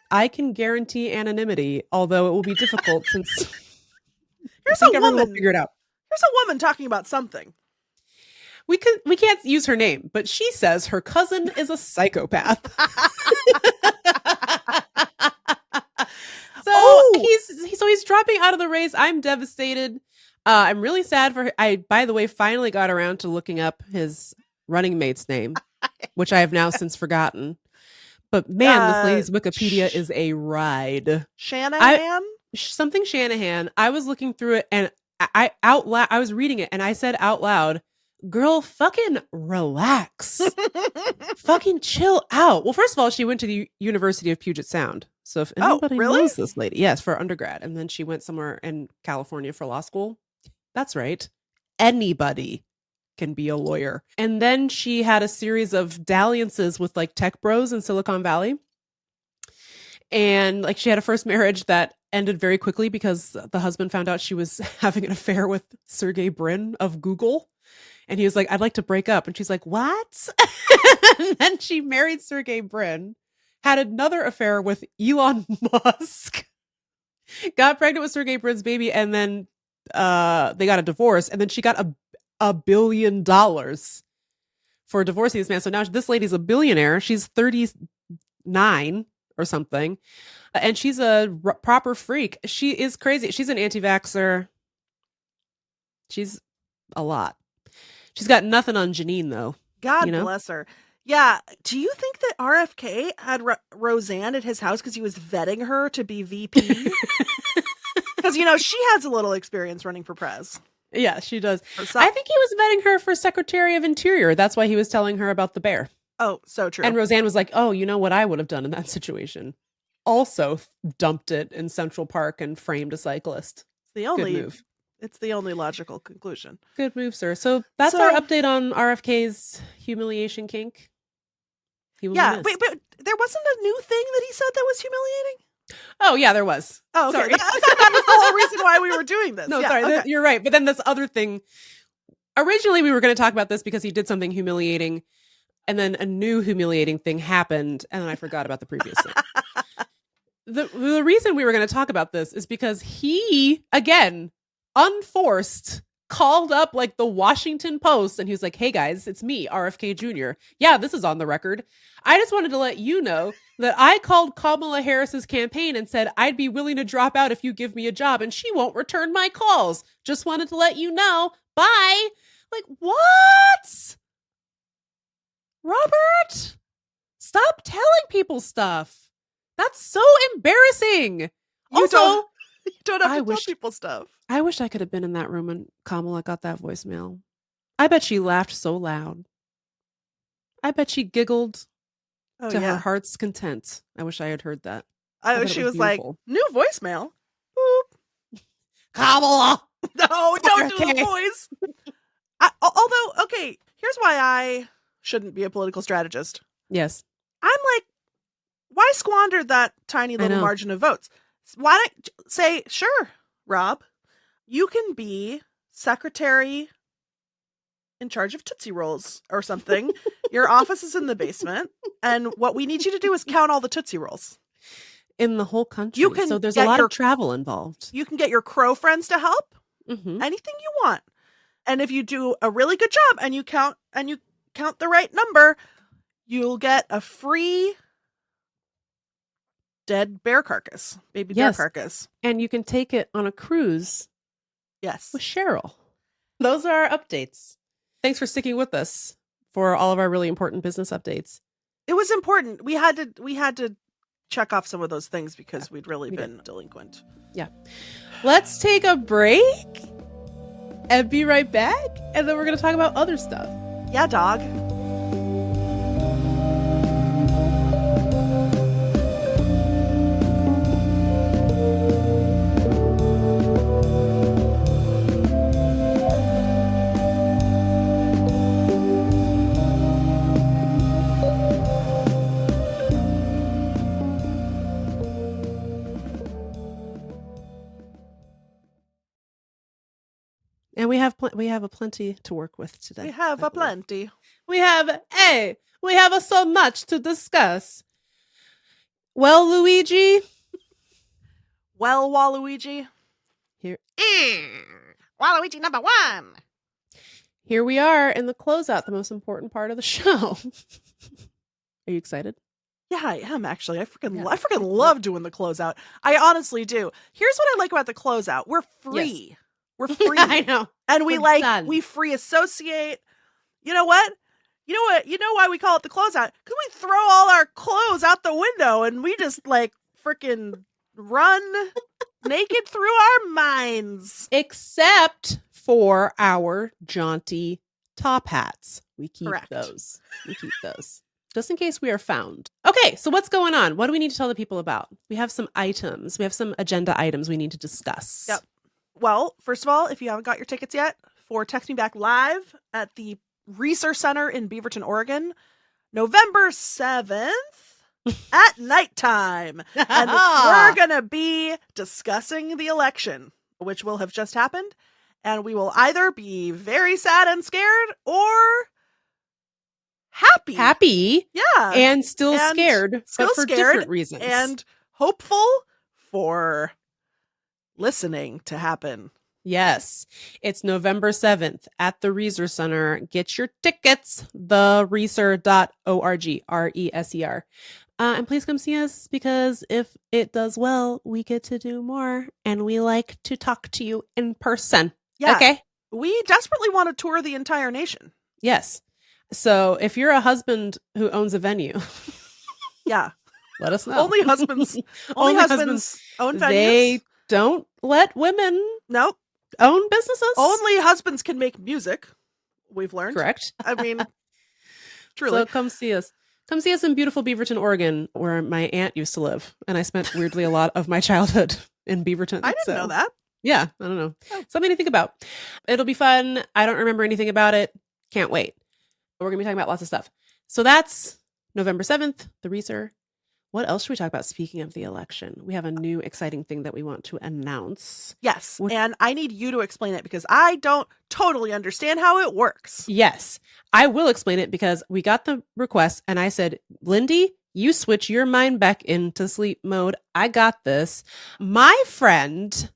[SPEAKER 1] I can guarantee anonymity, although it will be difficult since everyone will figure it out.
[SPEAKER 2] Here's a woman talking about something.
[SPEAKER 1] We can't use her name, but she says her cousin is a psychopath. He's dropping out of the race. I'm devastated. I'm really sad for her. I, by the way, finally got around to looking up his running mate's name, which I have now since forgotten. But man, this lady's Wikipedia is a ride.
[SPEAKER 2] Shanahan?
[SPEAKER 1] Something Shanahan. I was looking through it and I was reading it and I said out loud, girl, fucking relax. Fucking chill out. Well, first of all, she went to the University of Puget Sound. So if anybody knows this lady, yes, for undergrad. And then she went somewhere in California for law school. That's right. Anybody can be a lawyer. And then she had a series of dalliances with like tech bros in Silicon Valley. And like she had a first marriage that ended very quickly because the husband found out she was having an affair with Sergey Brin of Google. And he was like, I'd like to break up. And she's like, what? And then she married Sergey Brin, had another affair with Elon Musk, got pregnant with Sergey Brin's baby, and then they got a divorce. And then she got $1 billion for divorcing this man. So now this lady's a billionaire. She's 39 or something. And she's a proper freak. She is crazy. She's an anti-vaxxer. She's a lot. She's got nothing on Janine, though.
[SPEAKER 2] God bless her. Yeah. Do you think that RFK had Roseanne at his house because he was vetting her to be VP? Because, she has a little experience running for prez.
[SPEAKER 1] Yeah, she does. I think he was vetting her for Secretary of Interior. That's why he was telling her about the bear.
[SPEAKER 2] Oh, so true.
[SPEAKER 1] And Roseanne was like, oh, you know what I would have done in that situation? Also dumped it in Central Park and framed a cyclist. Good move.
[SPEAKER 2] It's the only logical conclusion.
[SPEAKER 1] Good move, sir. So that's our update on RFK's humiliation kink.
[SPEAKER 2] Wait, but there wasn't a new thing that he said that was humiliating?
[SPEAKER 1] Oh, yeah, there was.
[SPEAKER 2] Oh, okay.
[SPEAKER 1] Sorry.
[SPEAKER 2] I thought that was the whole reason why we were doing this.
[SPEAKER 1] No,
[SPEAKER 2] Yeah,
[SPEAKER 1] sorry.
[SPEAKER 2] okay.
[SPEAKER 1] You're right. But then this other thing, originally we were going to talk about this because he did something humiliating, and then a new humiliating thing happened, and then I forgot about the previous thing. The reason we were going to talk about this is because he, again, unforced, called up like the Washington Post, and he was like, "Hey guys, it's me, RFK Jr. Yeah, this is on the record. I just wanted to let you know that I called Kamala Harris's campaign and said I'd be willing to drop out if you give me a job, and she won't return my calls. Just wanted to let you know. Bye." Like, what? Robert, stop telling people stuff. That's so embarrassing.
[SPEAKER 2] You don't have to tell people stuff.
[SPEAKER 1] I wish I could have been in that room when Kamala got that voicemail. I bet she laughed so loud. I bet she giggled to her heart's content. I wish I had heard that.
[SPEAKER 2] I wish she was beautiful. Like, new voicemail. Boop.
[SPEAKER 1] Kamala.
[SPEAKER 2] No, don't do the voice. Although, okay, here's why I shouldn't be a political strategist.
[SPEAKER 1] Yes.
[SPEAKER 2] I'm like, why squander that tiny little margin of votes? Why not say, sure, Rob, you can be secretary in charge of Tootsie Rolls or something. Your office is in the basement. And what we need you to do is count all the Tootsie Rolls.
[SPEAKER 1] In the whole country. So there's a lot of travel involved.
[SPEAKER 2] You can get your crow friends to help. Mm-hmm. Anything you want. And if you do a really good job and you count the right number, you'll get a free dead bear carcass, baby bear carcass.
[SPEAKER 1] And you can take it on a cruise.
[SPEAKER 2] Yes.
[SPEAKER 1] With Cheryl. Those are our updates. Thanks for sticking with us for all of our really important business updates.
[SPEAKER 2] It was important. We had to check off some of those things because we'd really been delinquent.
[SPEAKER 1] Yeah. Let's take a break and be right back. And then we're going to talk about other stuff.
[SPEAKER 2] Yeah, dog.
[SPEAKER 1] And we have a plenty to work with today.
[SPEAKER 2] We have a plenty.
[SPEAKER 1] We have so much to discuss. Well, Luigi.
[SPEAKER 2] Well, Waluigi.
[SPEAKER 1] Here.
[SPEAKER 2] Waluigi number 1.
[SPEAKER 1] Here we are in the closeout, the most important part of the show. Are you excited?
[SPEAKER 2] Yeah, I am actually. I freaking love doing the closeout. I honestly do. Here's what I like about the closeout. We're free. Yes. We're free.
[SPEAKER 1] I know.
[SPEAKER 2] And we free associate. You know what? You know why we call it the closeout? Because we throw all our clothes out the window and we just like freaking run naked through our minds.
[SPEAKER 1] Except for our jaunty top hats. We keep those. Just in case we are found. Okay, so what's going on? What do we need to tell the people about? We have some items. We have some agenda items we need to discuss.
[SPEAKER 2] Yep. Well, first of all, if you haven't got your tickets yet for Text Me Back Live at the Research Center in Beaverton, Oregon, November 7th at nighttime. And we're going to be discussing the election, which will have just happened. And we will either be very sad and scared or happy. Yeah.
[SPEAKER 1] And still scared, but for different reasons.
[SPEAKER 2] And hopeful for listening to happen.
[SPEAKER 1] Yes. It's November 7th at the Reser Center. Get your tickets, thereser.org, RESER. And please come see us because if it does well, we get to do more and we like to talk to you in person.
[SPEAKER 2] Yeah.
[SPEAKER 1] Okay.
[SPEAKER 2] We desperately want to tour the entire nation.
[SPEAKER 1] Yes. So if you're a husband who owns a venue.
[SPEAKER 2] Yeah.
[SPEAKER 1] Let us know.
[SPEAKER 2] Only husbands own venues.
[SPEAKER 1] They don't let women own businesses.
[SPEAKER 2] Only husbands can make music, we've learned.
[SPEAKER 1] Correct.
[SPEAKER 2] I mean, truly.
[SPEAKER 1] So come see us. Come see us in beautiful Beaverton, Oregon, where my aunt used to live. And I spent weirdly a lot of my childhood in Beaverton.
[SPEAKER 2] I didn't know that.
[SPEAKER 1] Yeah, I don't know. Something to think about. It'll be fun. I don't remember anything about it. Can't wait. We're going to be talking about lots of stuff. So that's November 7th, the Reser. What else should we talk about? Speaking of the election, we have a new exciting thing that we want to announce.
[SPEAKER 2] Yes. And I need you to explain it because I don't totally understand how it works.
[SPEAKER 1] Yes, I will explain it because we got the request and I said, Lindy, you switch your mind back into sleep mode. I got this. My friends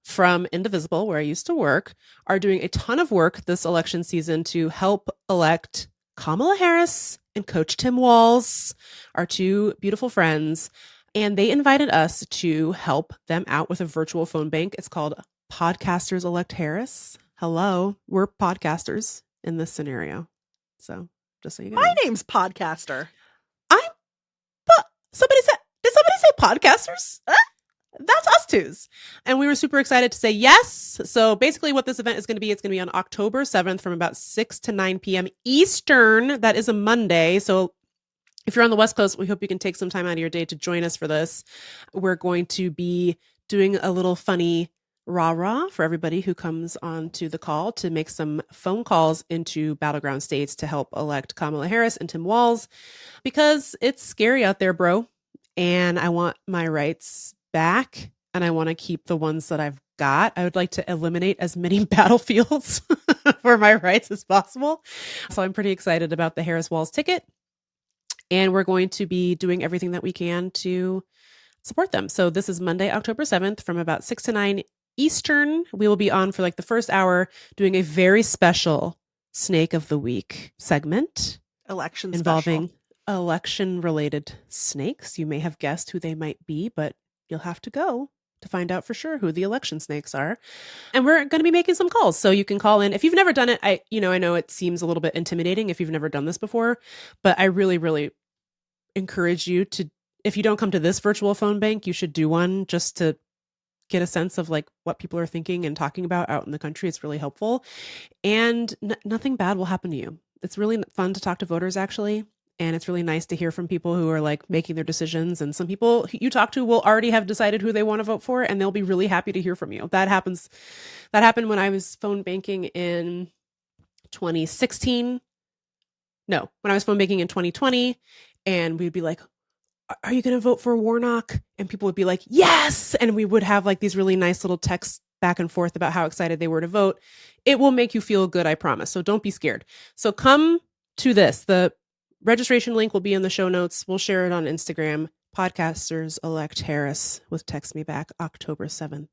[SPEAKER 1] from Indivisible, where I used to work, are doing a ton of work this election season to help elect Kamala Harris and Coach Tim Walz, our two beautiful friends. And they invited us to help them out with a virtual phone bank. It's called Podcasters Elect Harris. Hello, we're podcasters in this scenario. So just so you know.
[SPEAKER 2] My name's Podcaster.
[SPEAKER 1] Did somebody say podcasters? That's us twos. And we were super excited to say yes. So basically what this event is going to be, it's going to be on October 7th from about 6 to 9 p.m. Eastern. That is a Monday. So if you're on the West Coast, we hope you can take some time out of your day to join us for this. We're going to be doing a little funny rah-rah for everybody who comes on to the call to make some phone calls into battleground states to help elect Kamala Harris and Tim Walz, because it's scary out there, bro. And I want my rights back, and I want to keep the ones that I've got. I would like to eliminate as many battlefields for my rights as possible. So I'm pretty excited about the Harris Walz ticket. And we're going to be doing everything that we can to support them. So this is Monday, October 7th from about 6 to 9 Eastern. We will be on for like the first hour doing a very special Snake of the Week segment.
[SPEAKER 2] Election
[SPEAKER 1] involving election-related snakes. You may have guessed who they might be, but you'll have to go to find out for sure who the election snakes are. And we're going to be making some calls. So you can call in. If you've never done it, I know it seems a little bit intimidating if you've never done this before, but I really, really encourage you to, if you don't come to this virtual phone bank, you should do one just to get a sense of like what people are thinking and talking about out in the country. It's really helpful. And nothing bad will happen to you. It's really fun to talk to voters, actually. And it's really nice to hear from people who are like making their decisions. And some people you talk to will already have decided who they want to vote for, and they'll be really happy to hear from you. That happened when I was phone banking in 2016. No, when I was phone banking in 2020, and we'd be like, are you going to vote for Warnock? And people would be like, yes. And we would have like these really nice little texts back and forth about how excited they were to vote. It will make you feel good, I promise. So don't be scared. So come to this. The registration link will be in the show notes. We'll share it on Instagram. Podcasters Elect Harris with Text Me Back, October 7th.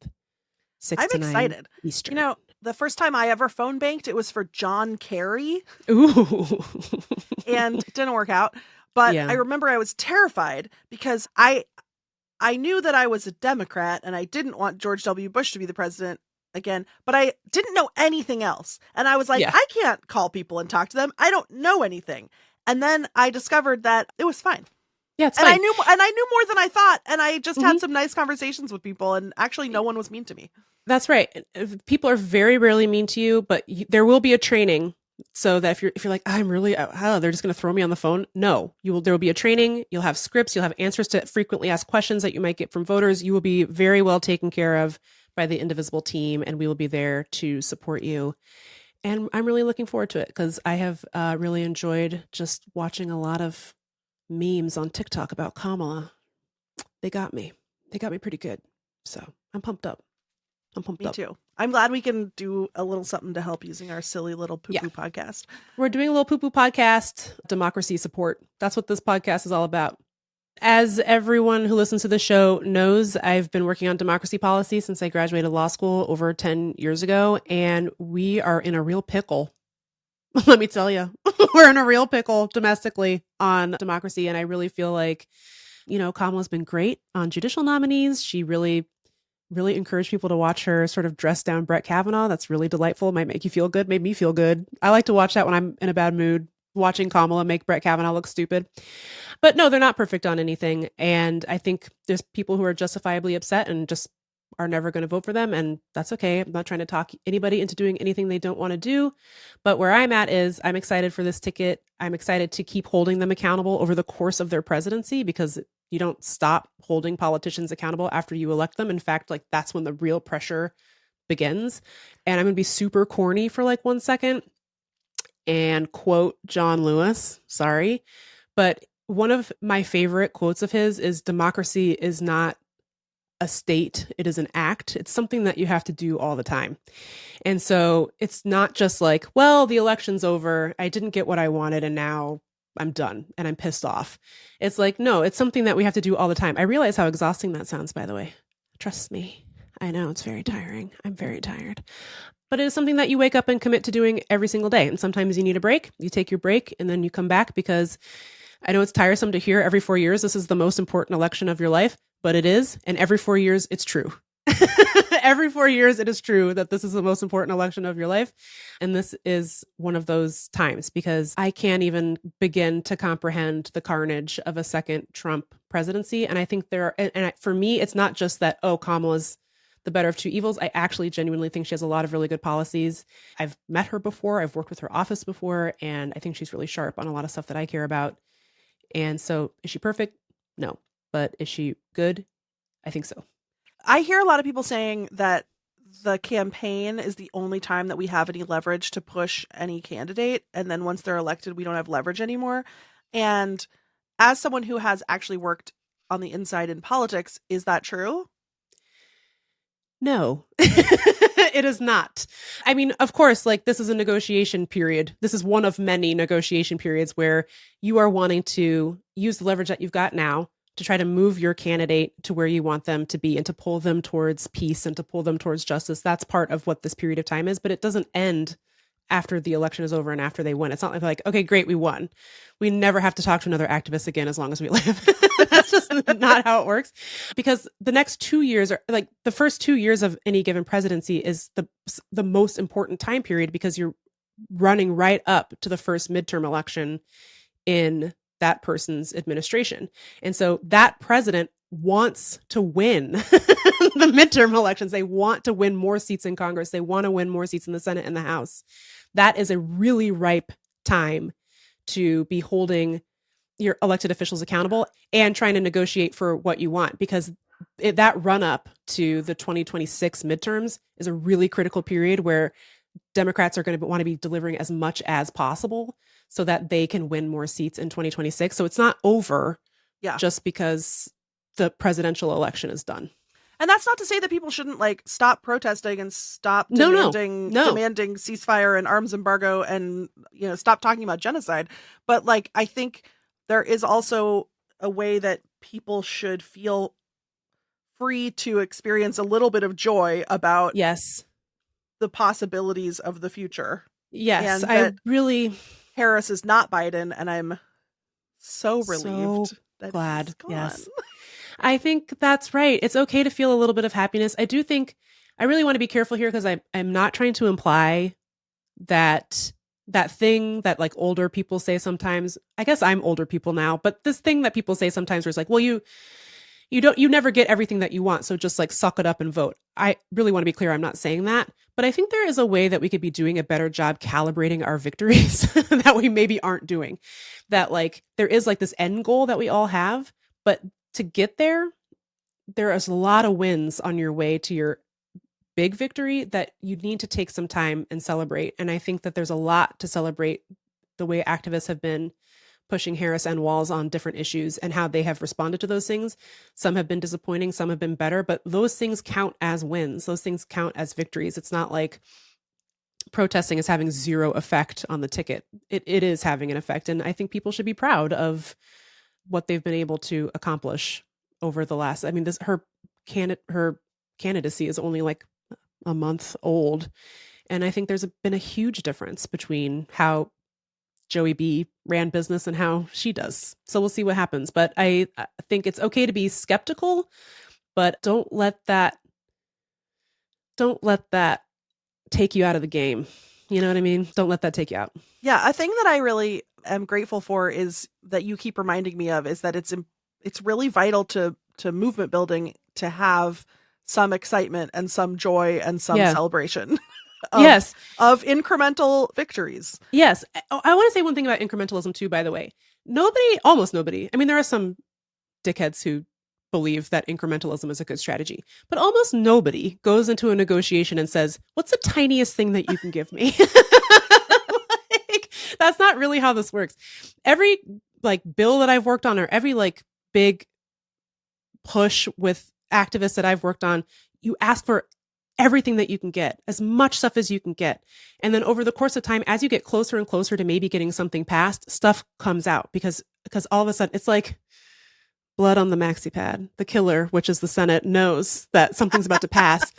[SPEAKER 1] 6 to 9
[SPEAKER 2] excited.
[SPEAKER 1] Eastern.
[SPEAKER 2] You know, the first time I ever phone banked, it was for John Kerry.
[SPEAKER 1] Ooh.
[SPEAKER 2] And it didn't work out. But
[SPEAKER 1] Yeah.
[SPEAKER 2] I remember I was terrified because I knew that I was a Democrat and I didn't want George W. Bush to be the president again, but I didn't know anything else. And I was like,
[SPEAKER 1] Yeah.
[SPEAKER 2] I can't call people and talk to them. I don't know anything. And then I discovered that it was fine.
[SPEAKER 1] Yeah, it's
[SPEAKER 2] and
[SPEAKER 1] fine.
[SPEAKER 2] I knew more than I thought. And I just had some nice conversations with people, and actually no one was mean to me.
[SPEAKER 1] That's right. People are very rarely mean to you, but there will be a training so that if you're like, I'm really, they're just going to throw me on the phone. No, there will be a training. You'll have scripts. You'll have answers to frequently asked questions that you might get from voters. You will be very well taken care of by the Indivisible team, and we will be there to support you. And I'm really looking forward to it because I have really enjoyed just watching a lot of memes on TikTok about Kamala. They got me pretty good. So I'm pumped up.
[SPEAKER 2] Me too. I'm glad we can do a little something to help using our silly little poo-poo podcast.
[SPEAKER 1] We're doing a little poo-poo podcast, democracy support. That's what this podcast is all about. As everyone who listens to the show knows, I've been working on democracy policy since I graduated law school over 10 years ago, and we are in a real pickle. Let me tell you, we're in a real pickle domestically on democracy, and I really feel like, Kamala's been great on judicial nominees. She really encouraged people to watch her sort of dress down Brett Kavanaugh. That's really delightful. Might make you feel good. Made me feel good. I like to watch that when I'm in a bad mood, watching Kamala make Brett Kavanaugh look stupid. But no, they're not perfect on anything. And I think there's people who are justifiably upset and just are never going to vote for them. And that's okay. I'm not trying to talk anybody into doing anything they don't want to do. But where I'm at is I'm excited for this ticket. I'm excited to keep holding them accountable over the course of their presidency, because you don't stop holding politicians accountable after you elect them. In fact, like that's when the real pressure begins. And I'm going to be super corny for like 1 second and quote John Lewis. Sorry. But one of my favorite quotes of his is, democracy is not a state, it is an act. It's something that you have to do all the time. And so it's not just like, well, the election's over, I didn't get what I wanted, and now I'm done and I'm pissed off. It's like, no, it's something that we have to do all the time. I realize how exhausting that sounds, by the way. Trust me. I know it's very tiring. I'm very tired. But it is something that you wake up and commit to doing every single day. And sometimes you need a break. You take your break and then you come back, because I know it's tiresome to hear every 4 years this is the most important election of your life, but it is. And every 4 years, it's true. Every 4 years, it is true that this is the most important election of your life. And this is one of those times, because I can't even begin to comprehend the carnage of a second Trump presidency. And I think for me, it's not just that, oh, Kamala's the better of two evils. I actually genuinely think she has a lot of really good policies. I've met her before. I've worked with her office before. And I think she's really sharp on a lot of stuff that I care about. And so, is she perfect? No. But is she good? I think so.
[SPEAKER 2] I hear a lot of people saying that the campaign is the only time that we have any leverage to push any candidate. And then once they're elected, we don't have leverage anymore. And as someone who has actually worked on the inside in politics, is that true?
[SPEAKER 1] No, it is not. I mean, of course, like, this is a negotiation period. This is one of many negotiation periods where you are wanting to use the leverage that you've got now to try to move your candidate to where you want them to be, and to pull them towards peace and to pull them towards justice. That's part of what this period of time is, but it doesn't end after the election is over and after they win. It's not like, okay, great, we won. We never have to talk to another activist again as long as we live. That's just not how it works. Because the next 2 years are like, the first 2 years of any given presidency is the most important time period, because you're running right up to the first midterm election in that person's administration. And so that president wants to win the midterm elections. They want to win more seats in Congress. They want to win more seats in the Senate and the House. That is a really ripe time to be holding your elected officials accountable and trying to negotiate for what you want, because that run up to the 2026 midterms is a really critical period where Democrats are going to want to be delivering as much as possible so that they can win more seats in 2026. So it's not over just because the presidential election is done.
[SPEAKER 2] And that's not to say that people shouldn't like stop protesting and stop demanding ceasefire and arms embargo and, you know, stop talking about genocide. But like, I think there is also a way that people should feel free to experience a little bit of joy about the possibilities of the future.
[SPEAKER 1] Yes,
[SPEAKER 2] and
[SPEAKER 1] I really...
[SPEAKER 2] Harris is not Biden, and I'm so relieved that
[SPEAKER 1] glad.
[SPEAKER 2] He's gone.
[SPEAKER 1] Yes. I think that's right. It's okay to feel a little bit of happiness. I do think I really want to be careful here, because I'm not trying to imply that thing that like older people say sometimes. I guess I'm older people now, but this thing that people say sometimes where it's like, well, you never get everything that you want, so just like suck it up and vote. I really want to be clear, I'm not saying that, but I think there is a way that we could be doing a better job calibrating our victories that we maybe aren't doing. That like there is like this end goal that we all have, but to get there is a lot of wins on your way to your big victory that you need to take some time and celebrate. And I think that there's a lot to celebrate the way activists have been pushing Harris and Walz on different issues and how they have responded to those things. Some have been disappointing, some have been better, but those things count as wins. Those things count as victories. It's not like protesting is having zero effect on the ticket. It is having an effect. And I think people should be proud of what they've been able to accomplish over the last, I mean, her candidacy is only like a month old. And I think there's been a huge difference between how Joey B ran business and how she does. So we'll see what happens. But I think it's okay to be skeptical, but don't let that take you out of the game. You know what I mean? Don't let that take you out.
[SPEAKER 2] Yeah, a thing that I really am grateful for is that you keep reminding me of is that it's really vital to movement building to have some excitement and some joy and some celebration. Of incremental victories.
[SPEAKER 1] Yes. I want to say one thing about incrementalism too, by the way. Almost nobody, I mean, there are some dickheads who believe that incrementalism is a good strategy, but almost nobody goes into a negotiation and says, what's the tiniest thing that you can give me? Like, that's not really how this works. Every like bill that I've worked on, or every like big push with activists that I've worked on, you ask for everything that you can get, as much stuff as you can get. And then over the course of time, as you get closer and closer to maybe getting something passed, stuff comes out because all of a sudden it's like blood on the maxi pad. The killer, which is the Senate, knows that something's about to pass.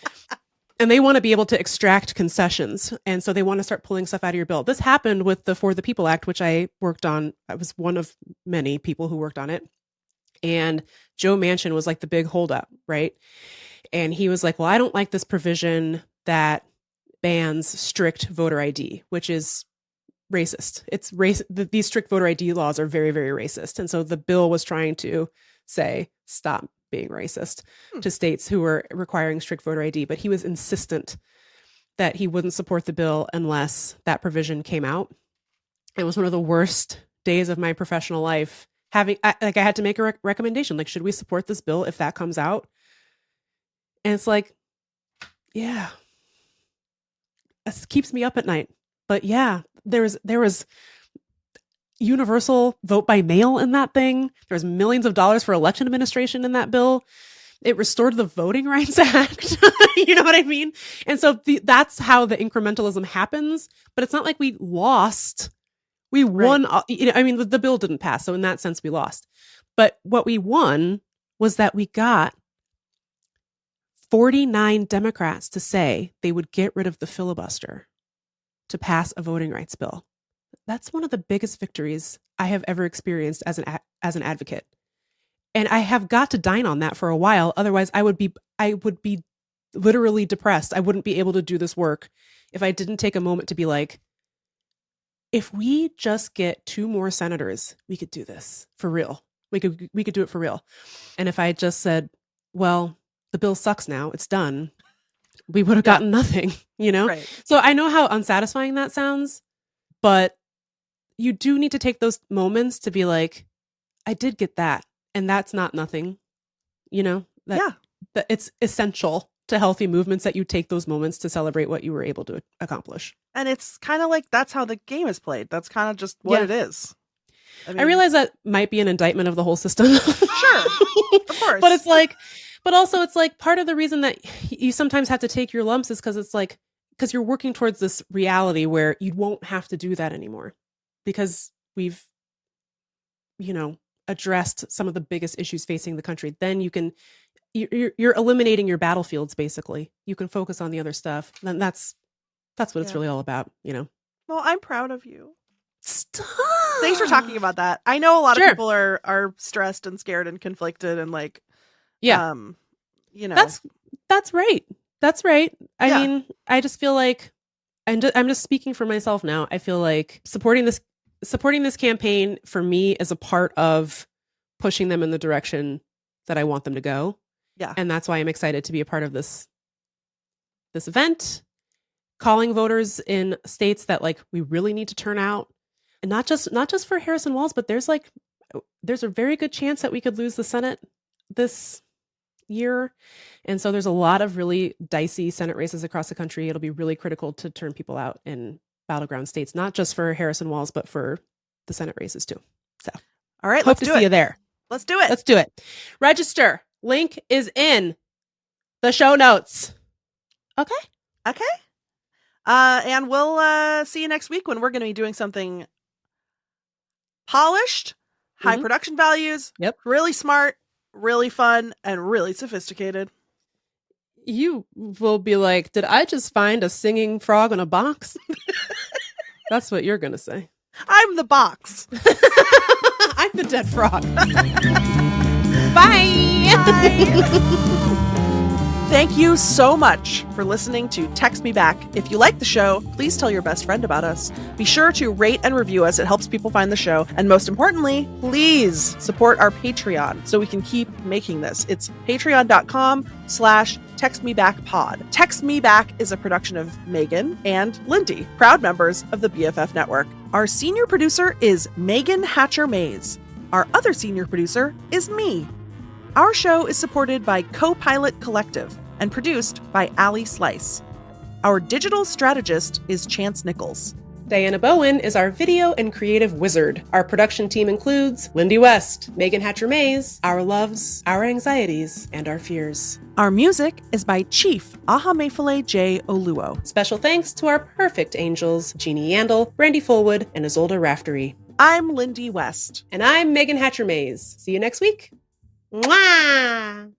[SPEAKER 1] And they want to be able to extract concessions. And so they want to start pulling stuff out of your bill. This happened with the For the People Act, which I worked on. I was one of many people who worked on it. And Joe Manchin was like the big holdup, right? And he was like, well, I don't like this provision that bans strict voter ID, which is racist. It's these strict voter ID laws are very, very racist. And so the bill was trying to say, stop being racist to states who were requiring strict voter ID. But he was insistent that he wouldn't support the bill unless that provision came out. It was one of the worst days of my professional life. I had to make a recommendation, like, should we support this bill if that comes out? And it's like, yeah, it keeps me up at night. But yeah, there was universal vote by mail in that thing. There was millions of dollars for election administration in that bill. It restored the Voting Rights Act. You know what I mean? And so that's how the incrementalism happens. But it's not like we lost. We won. I mean, the bill didn't pass. So in that sense, we lost. But what we won was that we got 49 Democrats to say they would get rid of the filibuster to pass a voting rights bill. That's one of the biggest victories I have ever experienced as an advocate. And I have got to dine on that for a while. Otherwise, I would be literally depressed. I wouldn't be able to do this work if I didn't take a moment to be like, if we just get 2 more senators, we could do this for real. We could do it for real. And if I just said, well, the bill sucks now, it's done, we would have gotten nothing, you know?
[SPEAKER 2] Right.
[SPEAKER 1] So I know how unsatisfying that sounds, but you do need to take those moments to be like, I did get that. And that's not nothing, you know? That it's essential to healthy movements that you take those moments to celebrate what you were able to accomplish.
[SPEAKER 2] And it's kind of like, that's how the game is played. That's kind of just what it is. I
[SPEAKER 1] realize that might be an indictment of the whole system.
[SPEAKER 2] Sure. Of course.
[SPEAKER 1] But it's like, but also it's like part of the reason that you sometimes have to take your lumps is because you're working towards this reality where you won't have to do that anymore because we've, addressed some of the biggest issues facing the country. Then you're eliminating your battlefields. Basically, you can focus on the other stuff. Then that's what it's really all about. Well,
[SPEAKER 2] I'm proud of you.
[SPEAKER 1] Stop.
[SPEAKER 2] Thanks for talking about that. I know a lot of people are stressed and scared and conflicted and like,
[SPEAKER 1] that's right. That's right. I mean, I just feel like I'm just speaking for myself now. I feel like supporting this campaign for me is a part of pushing them in the direction that I want them to go. Yeah. And that's why I'm excited to be a part of this event, calling voters in states that like we really need to turn out. And not just for Harrison Walls, but there's a very good chance that we could lose the Senate this year. And so there's a lot of really dicey Senate races across the country. It'll be really critical to turn people out in battleground states, not just for Harrison Walls, but for the Senate races too. So,
[SPEAKER 2] all right,
[SPEAKER 1] hope to see you there.
[SPEAKER 2] Let's do it.
[SPEAKER 1] Let's do it. Register. Link is in the show notes. Okay.
[SPEAKER 2] And we'll see you next week when we're going to be doing something polished, high production values, really smart, really fun, and really sophisticated.
[SPEAKER 1] You will be like, did I just find a singing frog in a box? That's what you're going to say.
[SPEAKER 2] I'm the box.
[SPEAKER 1] I'm the dead frog. Bye.
[SPEAKER 2] Thank you so much for listening to Text Me Back. If you like the show, please tell your best friend about us. Be sure to rate and review us. It helps people find the show. And most importantly, please support our Patreon so we can keep making this. It's patreon.com/TextMeBackPod. Text Me Back is a production of Meagan and Lindy, proud members of the BFF Network. Our senior producer is Meagan Hatcher-Mays. Our other senior producer is me. Our show is supported by COPILOT Collective and produced by Alli Slice. Our digital strategist is Chance Nichols.
[SPEAKER 1] Diana Bowen is our video and creative wizard. Our production team includes Lindy West, Meagan Hatcher-Mays, our loves, our anxieties, and our fears.
[SPEAKER 2] Our music is by Chief Ahamefule J. Oluo.
[SPEAKER 1] Special thanks to our perfect angels, Jeannie Yandel, Brandy Fullwood, and Isolde Raftery.
[SPEAKER 2] I'm Lindy West.
[SPEAKER 1] And I'm Meagan Hatcher-Mays. See you next week. Mwah!